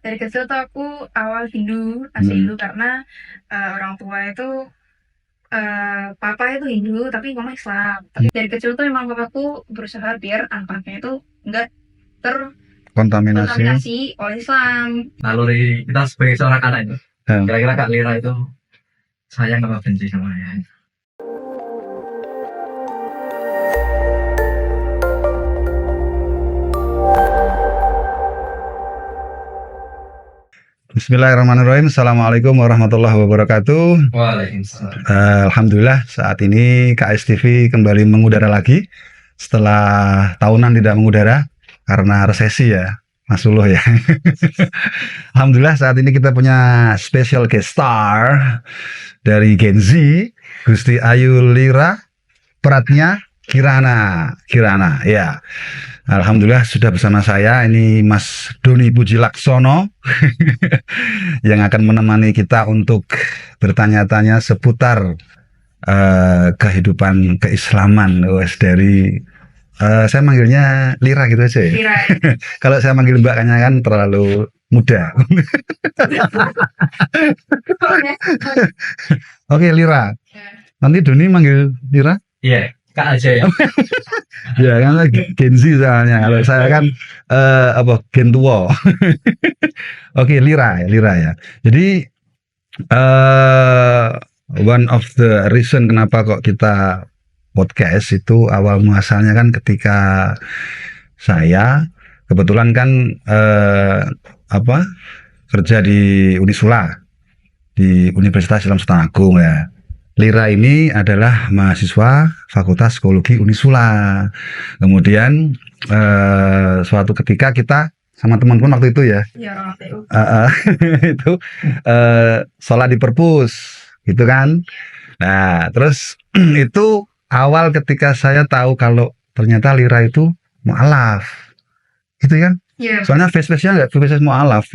Dari kecil tuh aku awal Hindu, asli Hindu karena orang tua itu papa itu Hindu tapi mama Islam. Tapi dari kecil tuh emang papaku berusaha biar anaknya itu enggak Kontaminasi. terkontaminasi oleh Islam. Naluri kita sebagai seorang anak itu, Ya. kira-kira Kak Lira itu sayang apa benci sama ayah? Bismillahirrahmanirrahim. Assalamualaikum warahmatullahi wabarakatuh. Waalaikumsalam. Alhamdulillah saat ini KSTV kembali mengudara lagi setelah tahunan tidak mengudara karena resesi ya, Mas Uluh ya. Alhamdulillah saat ini kita punya special guest star dari Gen Z, Gusti Ayu Lira Pratnya Kirana ya. Alhamdulillah sudah bersama saya ini Mas Doni Puji Laksono yang akan menemani kita untuk bertanya-tanya seputar kehidupan keislaman dari saya manggilnya Lira gitu aja ya. Lira. Kalau saya manggil Mbak kayaknya kan terlalu muda. Oke, Lira. Nanti Doni manggil Lira? Iya, Kak aja ya. Ya kan Gen Z soalnya. Kalau saya kan Gen tua. Oke, Lira ya. Jadi one of the reason kenapa kok kita podcast itu awal muasalnya kan ketika saya kebetulan kan kerja di Unisula di Universitas Islam Sultan Agung ya. Lira ini adalah mahasiswa Fakultas Psikologi Unisula. Kemudian suatu ketika kita sama teman-teman waktu itu ya, Ya, orang TU. itu sholat di perpus, gitu kan. Nah, terus itu awal ketika saya tahu kalau ternyata Lira itu mu'alaf, gitu kan. Iya. Soalnya face-nya nggak face mu'alaf.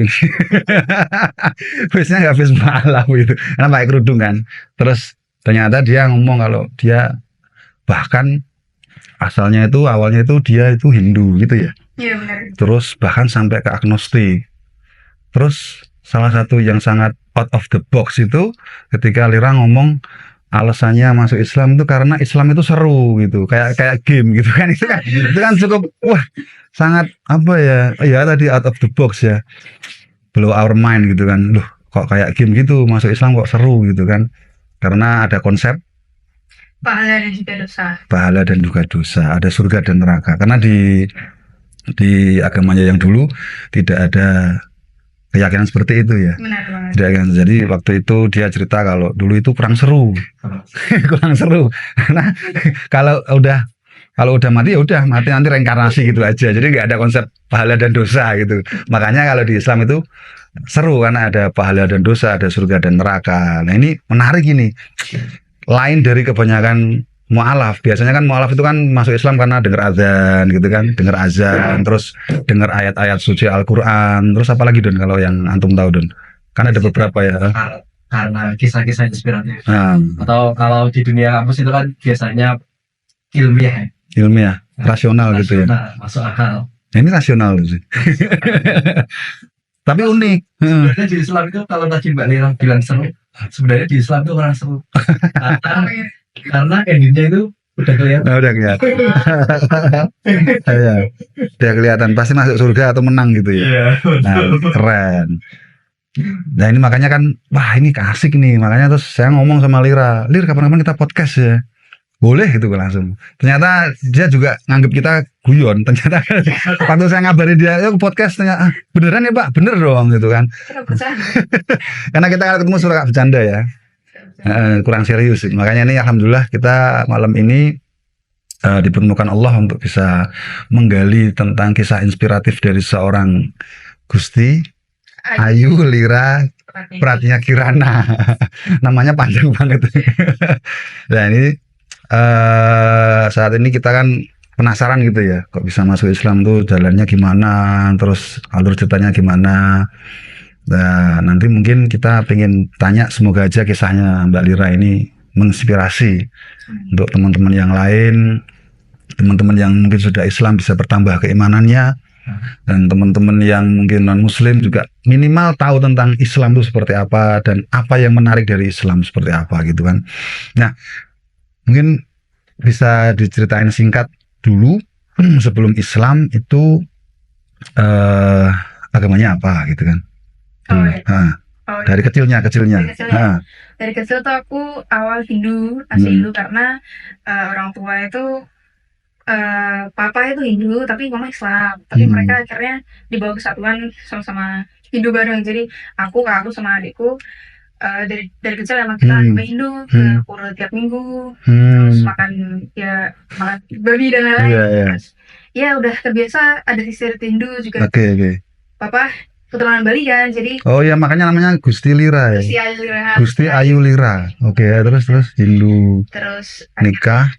Face-nya nggak face mu'alaf gitu, karena pakai kerudung kan. Terus ternyata dia ngomong kalau dia bahkan asalnya itu awalnya itu dia itu Hindu gitu ya. Iya benar. Terus bahkan sampai ke agnostik. Terus salah satu yang sangat out of the box itu ketika Lira ngomong alasannya masuk Islam itu karena Islam itu seru gitu, kayak game gitu kan. Itu kan cukup sangat tadi out of the box ya, blow our mind gitu kan. Loh kok kayak game gitu, masuk Islam kok seru gitu kan. Karena ada konsep Pahala dan juga dosa. Pahala dan juga dosa, ada surga dan neraka. Karena di agamanya yang dulu tidak ada keyakinan seperti itu ya. Benar banget. Tidak kan. Jadi waktu itu dia cerita kalau dulu itu kurang seru. Kurang seru. Karena kalau udah mati ya udah mati, nanti reinkarnasi gitu aja. Jadi nggak ada konsep pahala dan dosa gitu. Makanya kalau di Islam itu seru karena ada pahala dan dosa, ada surga dan neraka. Nah ini menarik ini. Lain dari kebanyakan mu'alaf. Biasanya kan mu'alaf itu kan masuk Islam karena dengar azan gitu kan, dengar azan, terus dengar ayat-ayat suci Al-Qur'an. Terus apa lagi Don kalau yang antum tahu Don? Kan ada beberapa ya. Karena kisah-kisah inspiratif. Nah, Atau kalau di dunia kampus itu kan biasanya ilmiah, ilmiah, rasional gitu ya. Rasional, masuk akal. Nah, ini rasional sih. Tapi unik. Sebenarnya di Islam itu kalau tadi Mbak Lira bilang seru, sebenarnya di Islam itu orang seru. Karena endingnya itu udah kelihatan. Nah, udah kelihatan. Ya, udah kelihatan pasti masuk surga atau menang gitu ya. Iya. Nah, keren. Nah ini makanya kan, wah ini asik nih. Makanya terus saya ngomong sama Lira, Lir kapan-kapan kita podcast ya. Boleh gitu langsung. Ternyata dia juga nganggep kita guyon. Ternyata waktu saya ngabarin dia, yuk podcast, ternyata beneran ya Pak, bener dong gitu kan. Kita bercanda. Karena kita kalau ketemu suka bercanda ya. Kurang serius. Makanya ini alhamdulillah kita malam ini dipertemukan Allah untuk bisa menggali tentang kisah inspiratif dari seorang Gusti Ayu Lira Pratnya Kirana. Namanya panjang banget. Nah ini saat ini kita kan penasaran gitu ya, kok bisa masuk Islam tuh jalannya gimana, terus alur ceritanya gimana. Nah, nanti mungkin kita pengen tanya, semoga aja kisahnya Mbak Lira ini menginspirasi untuk teman-teman yang lain, teman-teman yang mungkin sudah Islam bisa bertambah keimanannya, Dan teman-teman yang mungkin non Muslim juga minimal tahu tentang Islam itu seperti apa dan apa yang menarik dari Islam seperti apa gitu kan. Nah, mungkin bisa diceritain singkat dulu sebelum Islam itu agamanya apa gitu kan. Oh, ya. Dari kecilnya. Dari kecilnya. Nah, Dari kecil tuh aku awal Hindu, asli Hindu karena orang tua itu papa itu Hindu tapi mama Islam. Tapi mereka akhirnya dibawa kesatuan sama-sama Hindu bareng. Jadi kakakku sama adikku dari kecil emang kita agama Hindu, ke pura tiap minggu, terus makan babi dan lain-lain. Terus, ya udah terbiasa ada sisir Hindu juga. Oke. Papa keturunan Bali kan, jadi Oh ya, makanya namanya Gusti Lira ya. Gusti Ayu Lira. Gusti Ayu Lira. Oke, terus Hindu Terus nikah.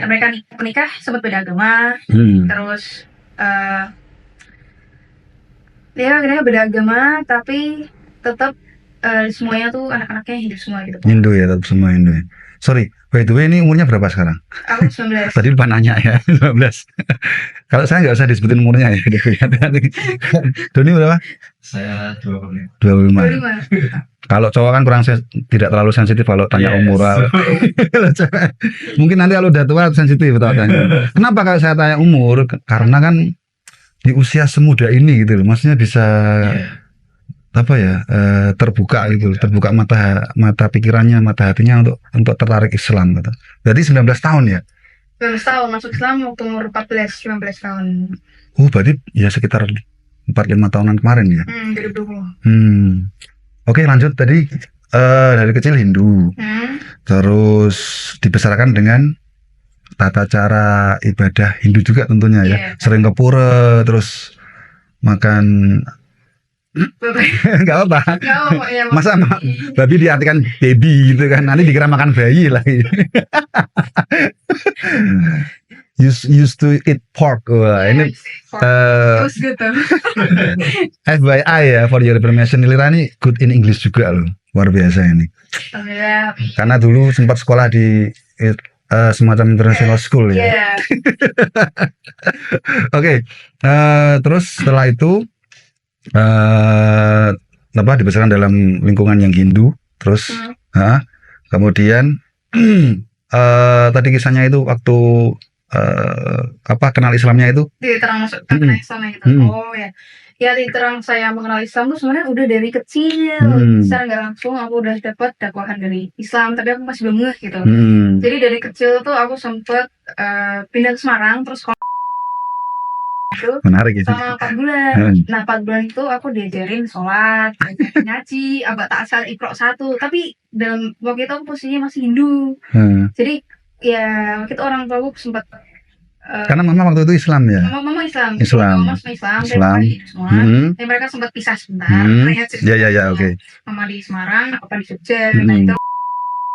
mereka menikah sempat beda agama. Terus ya akhirnya beda agama tapi tetap semuanya tuh anak-anaknya Hindu semua gitu. Hindu ya, tetap semua Hindu ya. Sorry, by the way ini umurnya berapa sekarang? Aku 19. Tadi lupa nanya ya, 19. Kalau saya nggak usah disebutin umurnya ya. Doni berapa? Saya 25. 25. Kalau cowok kan tidak terlalu sensitif kalau tanya umur. Mungkin nanti kalau udah tua sensitif tanya. Kenapa kalau saya tanya umur? Karena kan di usia semuda ini gitu loh, maksudnya bisa terbuka gitu, terbuka mata pikirannya, mata hatinya untuk tertarik Islam gitu. Jadi 19 tahun ya? 19 tahun masuk Islam waktu umur 15 tahun. Berarti ya sekitar 4-5 tahunan kemarin ya? 2020. Oke, lanjut tadi dari kecil Hindu. Terus dibesarkan dengan tata cara ibadah Hindu juga tentunya ya. Sering ke pura, terus makan nggak apa-apa. Ya, Masa babi diartikan baby gitu kan, nanti dikira makan bayi lagi. used to eat pork. Ini good tuh. FYI ya, for your information, Lira ini good in English juga loh, luar biasa ini. Karena dulu sempat sekolah di semacam international school ya. Oke, terus setelah itu dibesarkan dalam lingkungan yang Hindu, terus kemudian tadi kisahnya itu waktu kenal Islamnya itu diterang masuk kenal Islamnya gitu. Oh ya diterang saya mengenal Islam tuh sebenarnya udah dari kecil. Secara nggak langsung aku udah dapat dakwahan dari Islam, tapi aku masih belum ngeh gitu. Jadi dari kecil tuh aku sempet pindah ke Semarang, terus itu menarik itu sama 4 bulan. Nah 4 bulan itu aku diajarin sholat, ngaji, abad ta'asal, iqra 1. Tapi dalam waktu itu aku posisinya masih Hindu. Jadi ya waktu itu orang tua aku sempat karena mama waktu itu Islam ya. Mama Islam. Islam. Semua. Dan mereka sempat pisah sebentar. Ya, oke. Mama di Semarang, papa di Jogja. Nah itu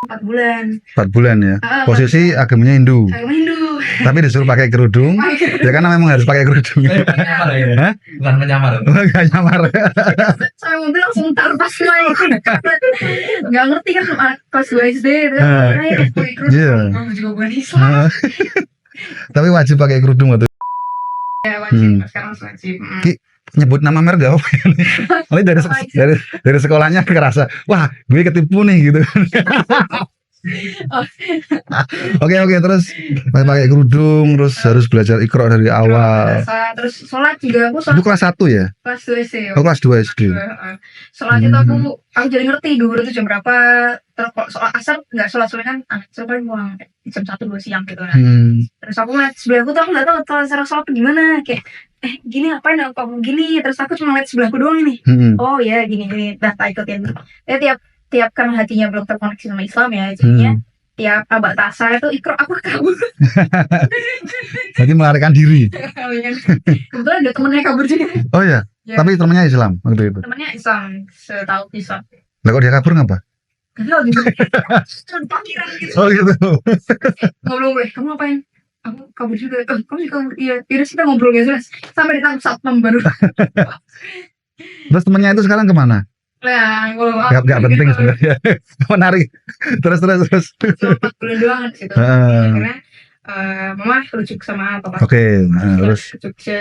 4 bulan. 4 bulan ya. Posisi agamanya Hindu. Agama Hindu. Tapi disuruh pakai kerudung. Ya kan memang harus pakai kerudung. Bukan menyamar. Enggak nyamar. Saya mau bilang sebentar pas main. Enggak ngerti kan kelas 2 SD. Iya. Juga bukan Islam. Tapi wajib pakai kerudung waktu. Ya wajib. Sekarang wajib. Nyebut nama merek gak apa-apa. dari sekolahnya kerasa, wah gue ketipu nih gitu. Oke, terus pakai kerudung, terus harus belajar Iqra dari awal. Terus sholat juga aku Itu kelas 1 ya? Kelas 2 SD. Oh, kelas 2 SD. Sholat itu aku jadi ngerti dulu itu jam berapa. Terus kalau sholat asar nggak sholat kan paling pulang jam 1-2 siang gitu kan. Terus aku lihat sebelahku tuh aku nggak tahu cara sholat gimana, kayak gini apain kamu gini, terus aku cuma lihat sebelahku doang ini. Oh ya gini dah tak ikutin. Tiap kan hatinya belum terkoneksi sama Islam ya, jadinya tiap abad tasar itu Iqra aku kabur. Jadi melarikan diri. Kebetulan ada temennya kabur juga. Oh ya. Tapi temennya Islam waktu itu. Temennya Islam, setahu Islam. Lah kok dia kabur ngapa? Kenal gitu. Panggilan gitu. Oh gitu. Ngobrol kamu ngapain? Aku kabur juga. Kamu juga kabur? Iya. Yaudah kita ngobrol ya jelas. Sampai ditangkap satpam baru. Terus temennya itu sekarang kemana? Nah, nggak penting sebenarnya. Menarik. Terus. Cuma 4 bulan doang di situ. Akhirnya mama rujuk sama papa Oke, nah, terus ke Jogja.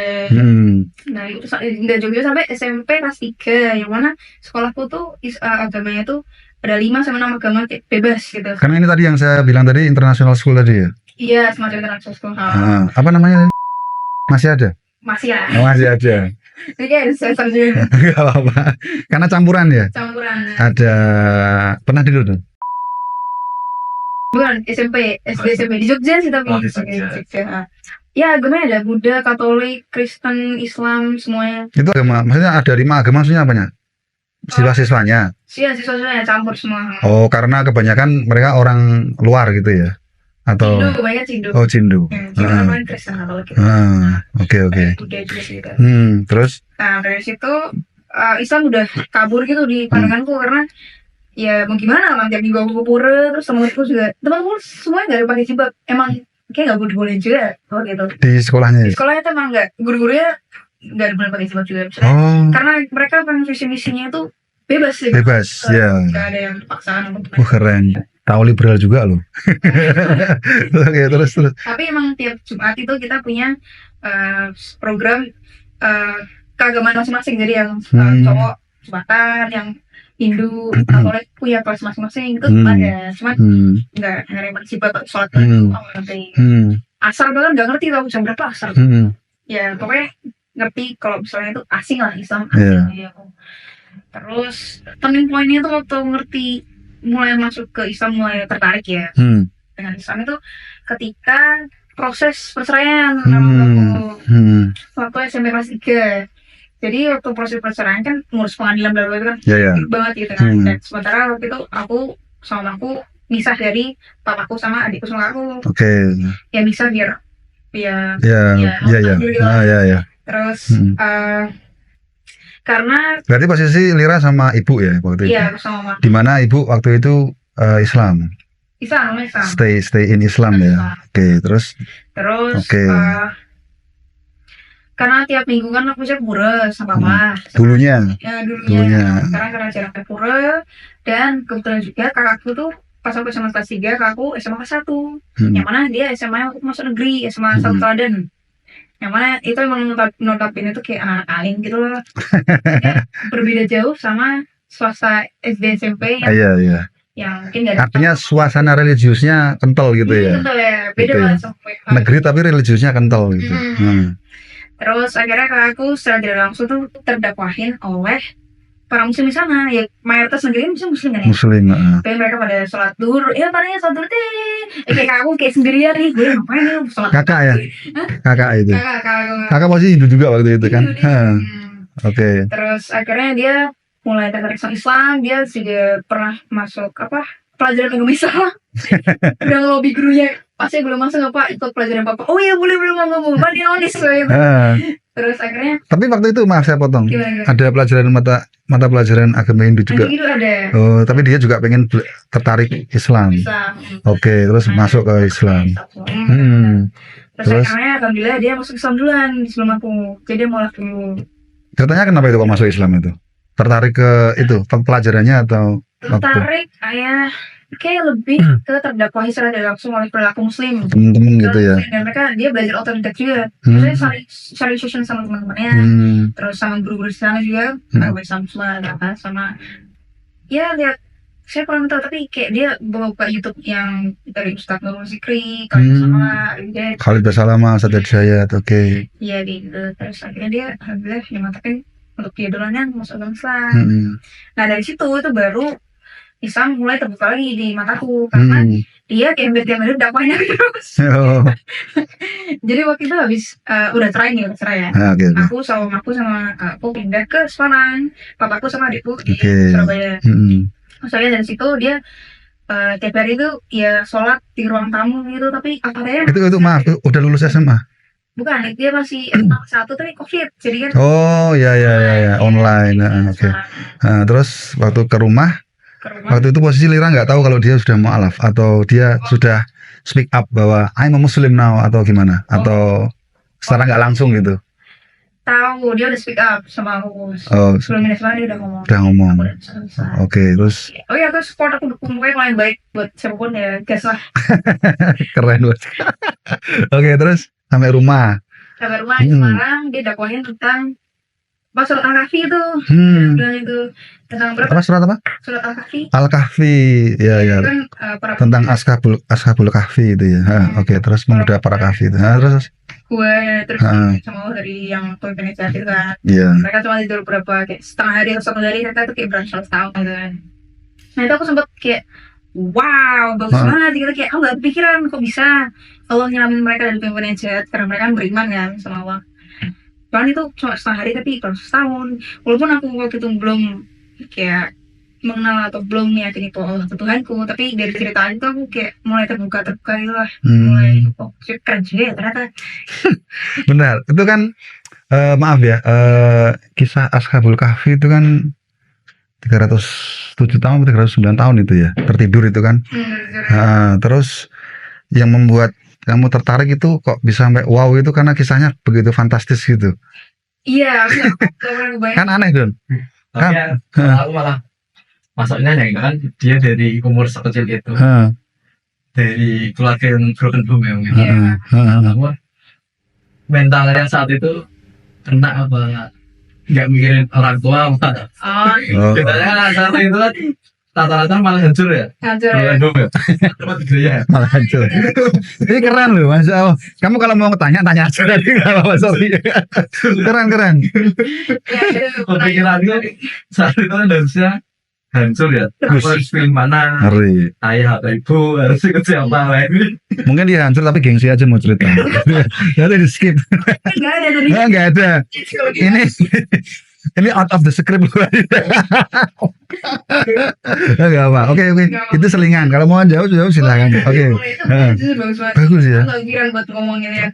Nah itu nggak Jogja sampai SMP kelas 3, yang mana sekolahku tuh agamanya tuh ada 5 sama 6 agama kayak bebas gitu. karena ini tadi yang saya bilang tadi international school tadi ya. Iya, semacam international school. Apa namanya? Masih ada? Masih ya. Oh, masih ada. Ini kayak sensor juga. Gak apa-apa. Karena campuran ya. Campuran. Ada pernah dulu tuh. Bukan SMP, SD SMP di Jogja sih tapi. Oh, di Oke, Jogja. Jogja. Ya agamanya ada Buddha, Katolik, Kristen, Islam semuanya. Itu agama, maksudnya ada 5 agama maksudnya apanya? Siswa-siswanya. Iya, siswa-siswanya campur semua. Oh, karena kebanyakan mereka orang luar gitu ya? Atau Hindu, kebanyakan Hindu. oh Cindu. Cuma paling Kristen Katolik gitu. Oke oke. Buddha juga sih gitu. Terus Nah dari situ Islam udah kabur gitu di pandanganku karena ya mau gimana kan tiap minggu aku ke pura, terus temanku juga semuanya nggak ada pakai jilbab, emang kayak nggak boleh juga gitu. di sekolahnya Di ya? sekolahnya tuh emang guru-gurunya nggak boleh pakai jilbab juga misalnya. Oh, Karena mereka pengen visi misinya itu bebas sih. bebas ya. Nggak ada yang paksaan untuk Keren. Tahu liberal juga loh. Oke, terus. Tapi emang tiap Jumat itu kita punya program keagamaan masing-masing. Jadi yang cowok Jumatan, yang Hindu, Katolik punya kelas masing-masing itu ada. Cuman nggak yang berjibab sholat nanti. Asal banget nggak ngerti tau jam berapa asal. Ya pokoknya ngerti kalau misalnya itu asing lah Islam. Asing, Terus turning point-nya tuh waktu ngerti mulai masuk ke Islam, mulai tertarik ya dengan Islam itu ketika proses perceraian waktu SMP kelas 3. Jadi waktu proses perceraian kan ngurus pengadilan bla bla itu kan ribet banget gitu kan. Dan sementara waktu itu aku sama aku misah dari papaku sama adikku sama aku. Oke. Ya misah biar Ya. Terus karena Berarti posisi Lira sama ibu ya waktu itu? iya sama mama. Di mana ibu waktu itu Islam? Islam. Stay in Islam ya. Oke, terus Oke. Karena tiap minggu kan aku cek pura sama mama. Dulunya. Ya dulunya. Sekarang karena jarang ke pura, dan kebetulan juga kakakku tuh pas aku SMA kelas 3, kakakku SMA kelas 1. Yang mana dia SMA waktu masuk negeri, SMA Satu Teladan. Yang mana itu emang notabene itu kayak anak-anak alim gitu loh. Berbeda jauh sama swasta SD SMP Iya. yang mungkin gak ada. Artinya suasana religiusnya kental gitu ya. Kental ya, beda Gitu. banget sama Negeri tapi religiusnya kental gitu. Terus akhirnya kakakku secara tidak langsung tuh terdakwahin oleh para muslim di sana. Ya mayoritas negeri muslim kan ya. Muslim. Tapi mereka pada sholat duhur, ya padanya sholat duhur kayak kakakku kayak sendirian nih, gue ngapain nih sholat Kakak ya? Kakak itu. Kakak Kakak pasti Hindu juga waktu itu kan? Oke. Terus akhirnya dia mulai tertarik sama Islam. Dia juga pernah masuk pelajaran agama Islam. Udah ngelobi gurunya, pasti belum masuk ikut pelajaran papa. Oh iya boleh mau mandi nonis gitu. Terus akhirnya Tapi waktu itu maaf saya potong. gimana? Ada pelajaran mata pelajaran agama Hindu juga. Itu ada. Oh, tapi dia juga pengen tertarik Islam. Islam. Oke, terus masuk ke Islam. Terus akhirnya alhamdulillah dia masuk Islam duluan sebelum aku. Jadi dia mulai dulu. Ceritanya kenapa itu kok masuk Islam itu? Tertarik ke itu pelajarannya atau Tertarik kayak lebih ke terdakwahi secara tidak langsung oleh perilaku muslim. temen-temen gitu ya? Dan dia belajar otodidak juga. Maksudnya sharing session sama teman-temannya. Terus sama guru-guru di sana juga. Sama ya lihat, saya kurang tahu tapi kayak dia buka YouTube yang dari Ustadz Nurul Zikri, Khalid Basalamah, Sadat Hidayat, oke. Iya gitu. Terus akhirnya dia alhamdulillah dimantapin untuk dia duluan masuk dalam Islam. Nah dari situ itu baru Islam mulai terbuka lagi di mataku karena dia kayak hampir dakwahnya terus. Jadi waktu itu habis udah cerai ya. Aku sama kakakku pindah ke Semarang, papaku sama adikku di Surabaya. Soalnya dari situ dia tiap hari itu ya sholat di ruang tamu gitu, tapi apa itu maaf udah lulus SMA? Bukan, dia masih SMA 1 tapi COVID, jadi kan ya online. Oke. Nah, terus waktu ke rumah waktu itu posisi Lira nggak tahu kalau dia sudah mu'alaf atau dia sudah speak up bahwa I'm a Muslim now atau gimana, atau secara nggak langsung gitu? tahu dia udah speak up sama aku Oh, sebelum ini sekolah dia udah ngomong udah ngomong. aku udah bisa. Oke, terus Oh iya, aku support, aku dukung, pokoknya kalau yang baik buat siapapun ya gas lah. keren banget. Oke, terus sampai rumah. Sampai rumah di Hmm. Semarang dia dakwahin tentang surat Al-Kahfi itu, bilang itu tentang berapa Apa surat apa? surat Al-Kahfi. Al-Kahfi. Ya, ya. Itu kan para Tentang Ashabul Kahfi itu ya. Oke, terus pemuda para kahfi itu. Terus gue terus Ah. sama Allah dari yang pemimpin inisiatif kan. iya. Mereka cuma tidur berapa kayak setengah hari atau 1 hari, ternyata itu kayak berangsur tahun gitu kan. Nah itu aku sempet kayak wow bagus Ah. banget gitu, kayak aku gak kepikiran kok bisa Allah nyelamin mereka dari pemimpin yang jahat karena mereka kan beriman kan sama Allah. Bahkan itu cuma setengah hari tapi berangsur tahun. Walaupun aku waktu itu belum kayak mengenal atau belum meyakini bahwa Allah itu Tuhanku, tapi dari cerita itu aku kayak mulai terbuka gitu lah. Mulai keren juga ya ternyata. Benar. Itu kan maaf ya, kisah Ashabul Kahfi itu kan 307 tahun, 309 tahun itu ya, tertidur itu kan. Terus yang membuat kamu tertarik itu kok bisa sampai wow itu karena kisahnya begitu fantastis gitu. Iya, aku gak pernah kebayang. Kan aneh, Don. Tapi ya, aku malah masuknya ya kan dia dari umur sekecil itu, dari keluarga yang broken home ya mungkin. Aku mentalnya saat itu kena apa nggak mikirin orang tua apa. Oh, Biasanya saat itu kan rata-rata malah hancur ya. hancur ya. Broken home ya. Tempat gitu ya. Malah hancur. Ini keren loh, Mas. Oh, kamu kalau mau tanya aja tadi nggak apa-apa, sorry. Keren. Ya, itu Kepikiranku saat itu kan harusnya hancur ya. Aku harus pilih mana, Ngeri. ayah atau ibu, harus ikut siapa lagi. Mungkin dia hancur tapi gengsi aja mau cerita. Jadi di skip. nggak ada tadi. Nggak ada. Ini out of the script. Nggak apa. Oke. Itu selingan. Kalau mau jauh silakan. Oke. Itu bagus banget. Bagus ya. Aku gak kepikiran buat ngomongin ya.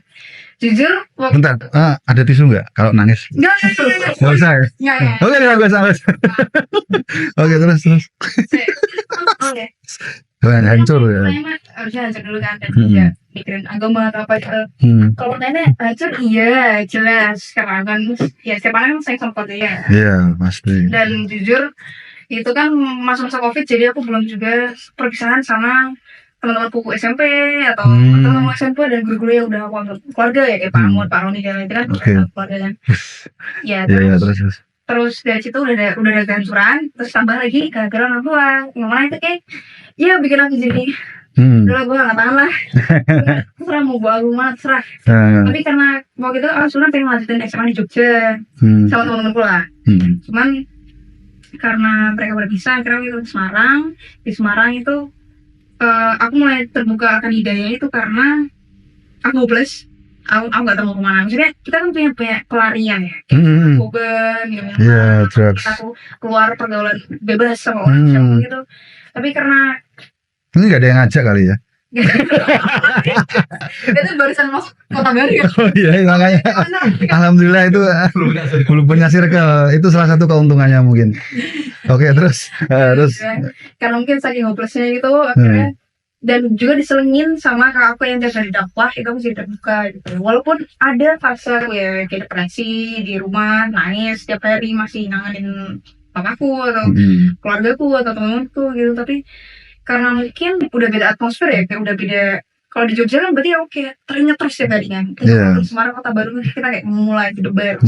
Jujur, waktu Bentar. Ada tisu nggak? Kalau nangis. nggak Nggak usah. nggak. Oke, nggak usah. Oke, terus. Oke. Hancur ya. Pertanyaan harusnya hancur dulu kan, dan juga mikirin agama atau apa gitu. Kalau pertanyaannya hancur, iya jelas karena kan ya setiap orang sayang sama keluarga ya. Iya, pasti. Dan jujur itu kan masa-masa COVID, jadi aku belum juga perpisahan sama teman-teman buku SMP atau teman-teman SMP dan guru-guru yang udah aku anggap keluarga ya, kayak Pak Amut, Pak Roni dan lain-lain itu kan Oke. keluarga kan. Ya Iya, terus terus. dari situ udah ada kehancuran, terus tambah lagi gara-gara orang tua yang mana itu kayak ya bikin aku jadi udah gue gak tahan lah. Terserah mau bawa aku mana terserah. Tapi karena waktu itu aku sebenarnya pengen lanjutin SMA di Jogja sama teman-temanku lah. Cuman karena mereka udah bisa, akhirnya aku ke Semarang. Di Semarang itu aku mulai terbuka akan hidayah itu karena aku hopeless. Aku gak tahu mau kemana. Maksudnya kita kan punya banyak pelarian ya, kayak boba, minum drugs. kita tuh keluar pergaulan bebas sama orang siapa gitu. Tapi karena Ini nggak ada yang ngajak kali ya? itu barusan masuk kota baru ya. Oh iya, makanya. Alhamdulillah itu belum punya circle. Itu salah satu keuntungannya mungkin. Oke, terus. Karena mungkin saking hopelessnya gitu akhirnya, dan juga diselingin sama kakak aku yang dari dakwah, itu aku jadi terbuka gitu. Walaupun ada fase aku ya kayak depresi di rumah, nangis setiap hari, masih nanganin papaku atau keluargaku atau temanku gitu. Tapi karena mungkin udah beda atmosfer ya, kayak udah beda. Kalau di Jogja kan berarti oke, teringat terus ya tadinya. Di Semarang kota baru kita kayak mulai hidup baru.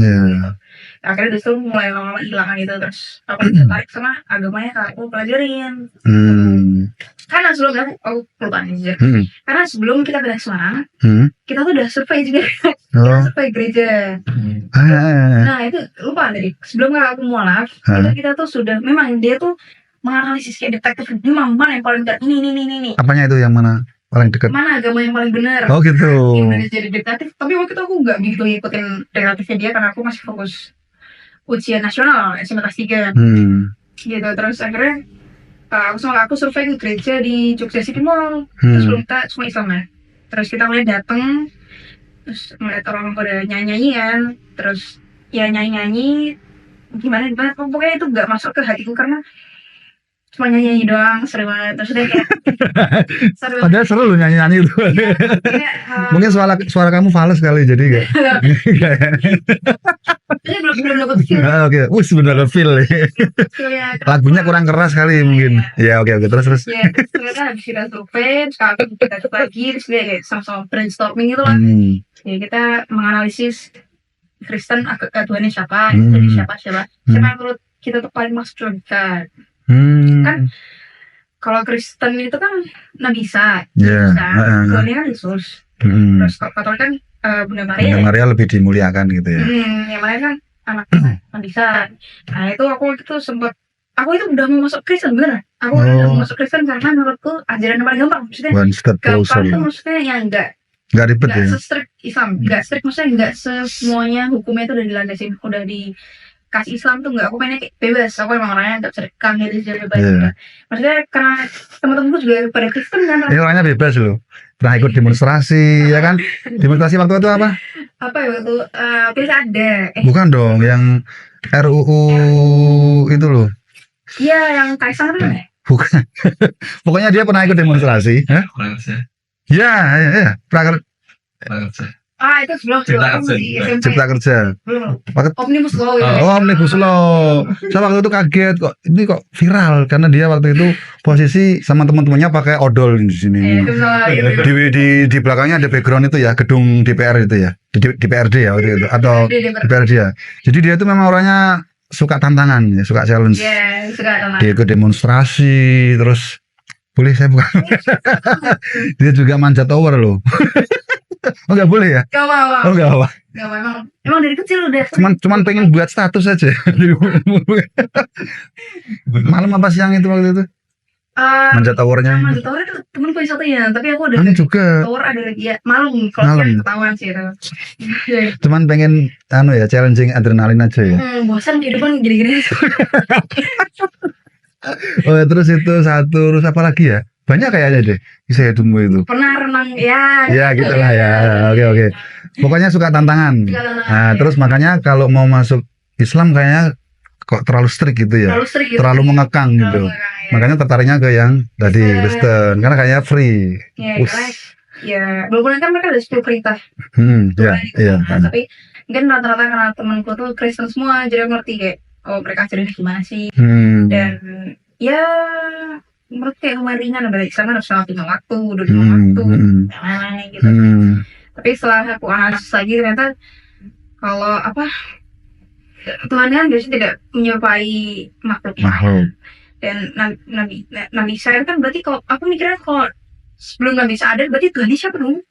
Akhirnya disitu mulai lama-lama hilangan itu, terus aku tertarik sama agamanya aku pelajarin. Karena sebelum aku lupa nih, karena sebelum kita pindah ke Semarang, kita tuh udah survei juga, survei gereja. Nah itu lupa tadi, sebelum aku mualaf, itu kita tuh sudah, memang dia tuh menganalisis kayak detektif, ini mana yang paling dekat, ini. Apanya itu yang mana paling dekat? Mana agama yang paling benar? Oh gitu. Yang jadi detektif, tapi waktu itu aku nggak begitu ngikutin detektifnya dia karena aku masih fokus ujian nasional SMA kelas 3 gitu. Terus akhirnya aku survei ke gereja di Jogja City Mall. Terus belum kita semua Islam ya. Terus kita mulai datang, terus melihat orang pada nyanyian, terus ya nyanyi gimana pokoknya itu nggak masuk ke hatiku karena cuma nyanyi doang, seru banget. Terus dia kayak seru banget. Padahal seru loh nyanyi-nyanyi itu. Kayak, Mungkin suara kamu fals kali jadi enggak. Jadi belum dapat feel Oke, bener feel ya. feelnya. Lagunya kurang keras kali mungkin. Ya oke terus. Ya, ternyata habis kita survei, terus kita cek lagi, terus dia kayak sama-sama brainstorming itu lah. Ya kita menganalisis Kristen Tuhannya siapa, jadi siapa yang menurut kita tuh paling masuk surga. Kan kalau Kristen itu kan Nabi Isa, Tuhannya kan Yesus. Terus Katolik kan Bunda Maria. Bunda Maria lebih dimuliakan gitu ya. Yang lain kan anak Nabi Isa. Nah itu aku itu sempat, aku itu udah mau masuk Kristen bener. Aku udah mau masuk Kristen karena menurutku ajaran yang paling gampang. Maksudnya One step gampang closer. tuh maksudnya yang enggak Ribet ya. se-strict Islam, enggak strict, maksudnya enggak semuanya hukumnya itu udah dilandasin, udah dikasih Islam tuh enggak. Aku pengennya kayak bebas, aku emang orangnya enggak sedekah gitu, jadi bebas. Maksudnya karena teman-temanku juga pada Kristen kan. Ini orangnya bebas loh. Pernah ikut demonstrasi ya kan? Demonstrasi waktu itu apa? Apa ya waktu pilkada? Bukan dong, yang RUU itu loh. Iya, yang Kaisang itu ya? Bukan. Pokoknya dia pernah ikut demonstrasi. Kurang kerja. Ya. Pernah Kerja. Itu sebelum Cipta aku Kerja. di SMP. Cipta Kerja. Belum. Paket- Omnibus Law gitu. Oh, Omnibus Law. Saya waktu itu kaget kok ini kok viral karena dia waktu itu posisi sama teman-temannya pakai odol di sini. Itu salah gitu. Di belakangnya ada background itu ya, gedung DPR itu ya. DPRD ya waktu itu atau DPRD ya. Jadi dia itu memang orangnya suka tantangan, ya, suka challenge. Iya, suka sama. Dia ikut demonstrasi terus boleh saya bukan. Dia juga manjat tower loh. Oh nggak boleh ya? Gak mau. Oh nggak apa. Gak mau. Emang dari kecil udah. Cuman pengen buat status aja. Malam apa siang itu waktu itu? Manjat towernya. Manjat tower itu temen gue satunya, tapi aku ada Anu juga. tower ada lagi ya. Malam kalau Malam. siang ketahuan sih itu. Cuman pengen ya challenging adrenalin aja ya. Bosan kehidupan gini-gini. Oh terus itu satu terus apa lagi ya? Banyak kayaknya deh kisah hidupmu itu. Pernah renang ya. Ya gitulah ya. Oke. Pokoknya suka tantangan. Nah terus makanya kalau mau masuk Islam kayaknya kok terlalu strict gitu ya. Terlalu strict gitu. Terlalu mengekang gitu. Makanya tertariknya ke yang tadi Kristen karena kayaknya free. Ya, ya walaupun kan mereka ada 10 perintah. Iya. Tapi mungkin rata-rata karena temanku tuh Kristen semua, jadi aku ngerti kayak mereka ajarin gimana sih. Dan ya menurut kayak lumayan ringan, dari Islam kan harus sholat 5 waktu, 25 waktu, gitu. Tapi setelah aku analisis lagi ternyata kalau Tuhan kan biasanya tidak menyerupai makhluknya. Dan Nabi Isa kan berarti kalau aku mikirnya kalau sebelum Nabi Isa ada berarti Tuhannya siapa dong?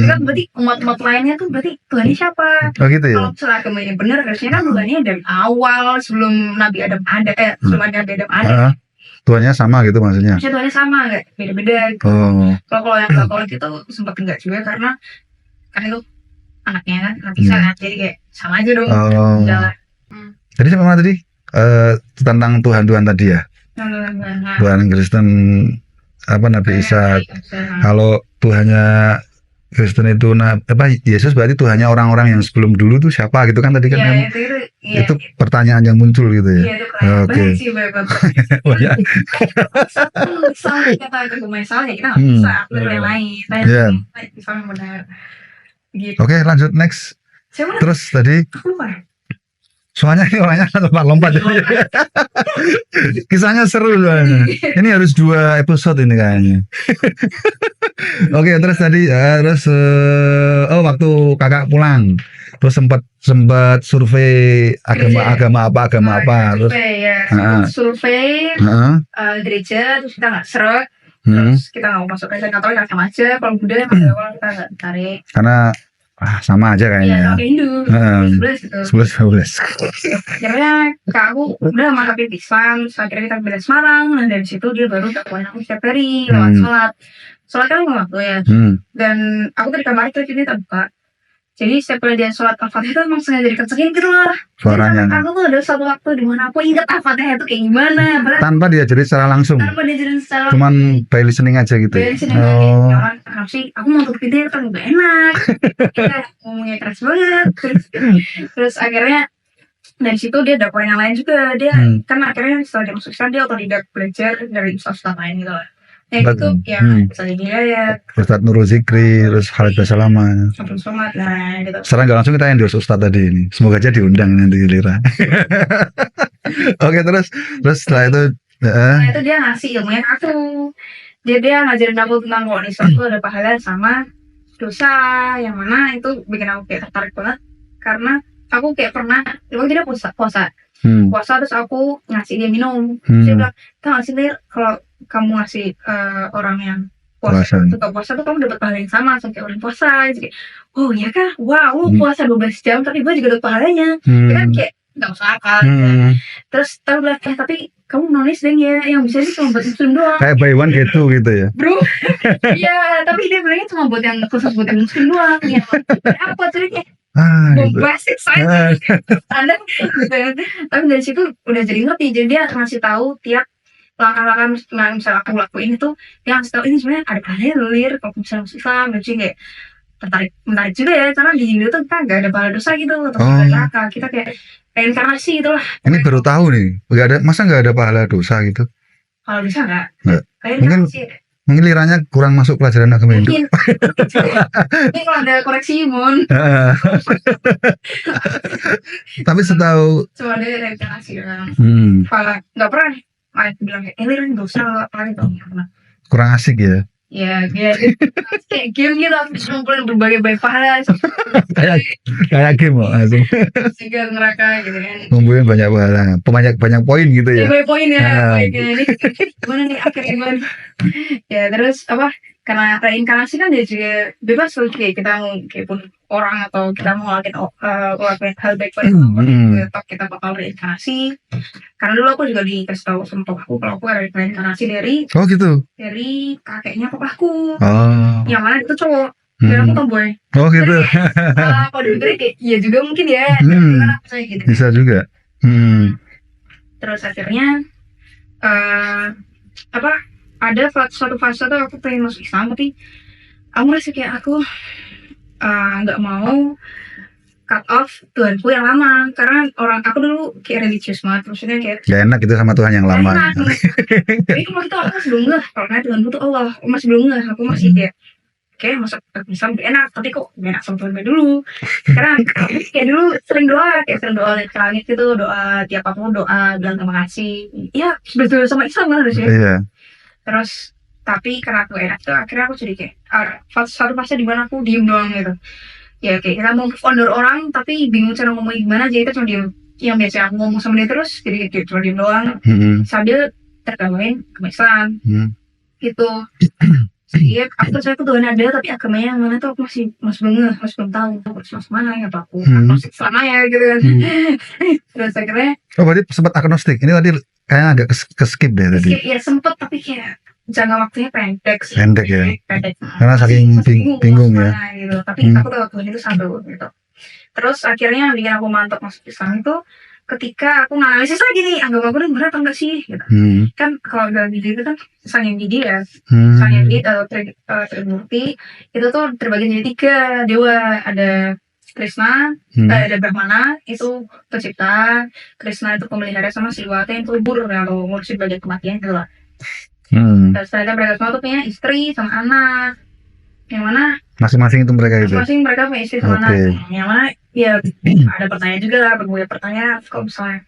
Kan berarti umat-umat lainnya tuh berarti Tuhannya siapa? Oh gitu ya. Kalau misalnya agamanya benar harusnya kan Tuhannya dari awal sebelum Nabi Adam ada sebelum Nabi Adam ada. Tuhannya sama gitu maksudnya. Harusnya Tuhannya sama nggak beda-beda. Gitu. Kalau yang Katolik itu sempat enggak juga karena itu anaknya kan Nabi Isa kan jadi kayak sama aja dong. Udahlah. Jadi sama tadi tentang Tuhan tadi ya. Tuhan Kristen Nabi Isa. Kalau Tuhannya Kristen itu Yesus berarti Tuhannya orang-orang yang sebelum dulu tuh siapa gitu kan tadi kan itu pertanyaan yang muncul gitu ya. Iya itu keren. Banyak sih banyak. Misalnya kata agama salah ya kita nggak bisa bener yang lain. Misalnya benar. Gitu. Oke lanjut next. Siapa? Terus tadi soalnya ini orangnya lompat-lompat. Kisahnya seru soalnya. Ini harus 2 episode ini kayaknya. Oke, terus tadi waktu kakak pulang, terus sempat survei agama apa terus survei gereja, terus kita nggak seret, terus kita nggak mau masuk ke Katolik sama aja, kalau Buddha yang pada awal kita nggak tarik karena sama aja kayaknya. Iya, Hindu. 11 gitu. 11. Akhirnya Kak aku udah mantapin Islam, terus akhirnya kita pindah Semarang, dan dari situ dia baru dakwaan aku setiap hari lewat sholat kan 5 waktu ya. Dan aku tadi kamar itu jadi tak buka. Jadi setiap kali dia sholat Al-Fatihah itu emang sengaja dikencengin gitu lah. Suaranya. Aku tuh ada satu waktu di mana aku ingat Al-Fatihah itu kayak gimana. Tanpa diajarin secara langsung. Cuman by listening aja gitu. By listening aja. Kenapa sih? Aku mau tutup pintu kan gak enak. Kita ngomongnya keras banget. Terus akhirnya dari situ dia ada poin yang lain juga. Dia Hmm. kan akhirnya setelah dia masuk Islam dia otodidak belajar dari ustaz-ustaz lain gitu lah. Nah Betul. itu ya misalnya Hidayat, Ustadz Nurul Zikri, terus Khalid Basalamah. Abdul Somad, nah gitu. Sekarang nggak langsung kita endorse Ustadz tadi ini. Semoga aja diundang nanti Lira. Oke, terus setelah itu Nah itu dia ngasih ilmunya ke aku. Dia ngajarin aku tentang kalau di Islam itu ada pahala sama dosa, yang mana itu bikin aku kayak tertarik banget karena aku kayak pernah waktu dia puasa terus aku ngasih dia minum. Dia bilang, tau gak sih Lir, kalau kamu ngasih orang yang puasa tuh kamu dapat pahala yang sama kayak orang puasa. Jadi, oh iya kah, wow puasa 12 jam tapi gue juga dapat pahalanya. Kan kayak gak masuk akal gitu. Terus tahu bilang, tapi kamu nulis deh ya, yang bisa sih cuma buat muslim doang. kayak buy one get two gitu ya. Bro, iya, tapi dia bilangnya cuma buat yang khusus buat yang muslim doang. Ya, apa ceritanya? Gitu. Bombastic saya. Anda gitu. Tapi dari situ udah jadi ngerti. Jadi dia ngasih tahu tiap langkah-langkah misalnya aku lakuin itu, dia ngasih tahu ini sebenarnya ada pahalanya Lir kalau misalnya masuk Islam. Jadi kayak menarik juga ya, karena di Hindu tuh kita gak ada pahala dosa gitu atau neraka. Kita kayak reinkarnasi itulah. Ini baru tahu nih, masa nggak ada pahala dosa gitu? Kalau bisa nggak? Mungkin Liranya kurang masuk pelajaran agama Hindu. Mungkin. Ini kalau ada koreksi Mon. Tapi setahu Cuma ada reinkarnasi kan. Kalau nggak pernah, bilang kayak Lir dosa apa gitu. kurang asik ya. Ya, kayak game gitu, habis ngumpulin berbagai pahala. Kayak game kok langsung. Juga neraka gitu kan. Ngumpulin banyak pahala, banyak poin gitu ya. Banyak poin ya. Ini gimana nih akhirnya gimana? Ya terus apa? Karena reinkarnasi kan dia juga bebas loh, kayak kita mau kayak pun orang atau kita mau ngelakuin hal baik pada tetap kita bakal reinkarnasi. Karena dulu aku juga dikasih tahu sama papaku kalau aku ada reinkarnasi dari kakeknya papaku. Yang mana itu cowok. Dan aku tomboy. Gitu. Kalau dipikir kayak iya juga mungkin ya. Karena saya gitu. Bisa juga. Terus akhirnya ada suatu fase tuh aku pengen masuk Islam, tapi aku merasa kayak aku nggak mau cut off Tuhanku yang lama, karena aku dulu kayak religius banget, maksudnya kayak gak enak gitu sama Tuhan yang lama. Tapi waktu itu aku masih belum ngeh kalau Tuhanku tuh Allah, aku masih belum ngeh, aku masih kayak masuk Islam enak, tapi kok gak enak sama Tuhan dulu. Karena kayak dulu sering doa ke langit gitu, doa tiap aku doa bilang terima kasih. Ya betul sama Islam kan harusnya. Iya. Terus tapi karena aku enak tuh akhirnya aku jadi kayak satu fase di mana aku diem doang gitu. Ya kayak kita mau move on dari orang tapi bingung cara ngomongnya gimana, jadi kita cuma diem. Yang biasa aku ngomong sama dia terus jadi kayak cuma diem doang sambil terkamain ke Islam gitu. Iya, aku percaya Tuhan ada, tapi agamanya yang mana tuh aku masih belum tahu aku harus masuk mana ya, aku masuk sana ya gitu kan. Terus akhirnya berarti sempat agnostik. Ini tadi kayaknya agak ke-skip deh tadi. Ya sempet, tapi kayak jangka waktunya pendek ya. Pendek. Karena saking bingung ya. Gitu. Tapi aku tahu Tuhan itu satu gitu. Terus akhirnya yang bikin aku mantap masuk Islam itu ketika aku nganalisis lagi nih agama aku ini benar apa enggak sih gitu. Kan kalau dalam video itu kan Sang Hyang Widi ya, Sang Hyang Widi atau Trimurti itu tuh terbagi jadi 3 dewa. Ada Krishna, ada Brahmana itu pencipta, Krishna itu pemelihara, sama Siwata itu kubur atau ngurusin bagian kematian gitu lah. Terus ada mereka semua tuh punya istri sama anak, yang mana masing-masing itu mereka itu. Masing-masing mereka punya istri sama anak, yang mana ya ada pertanyaan juga lah, berbagai pertanyaan. Kalau misalnya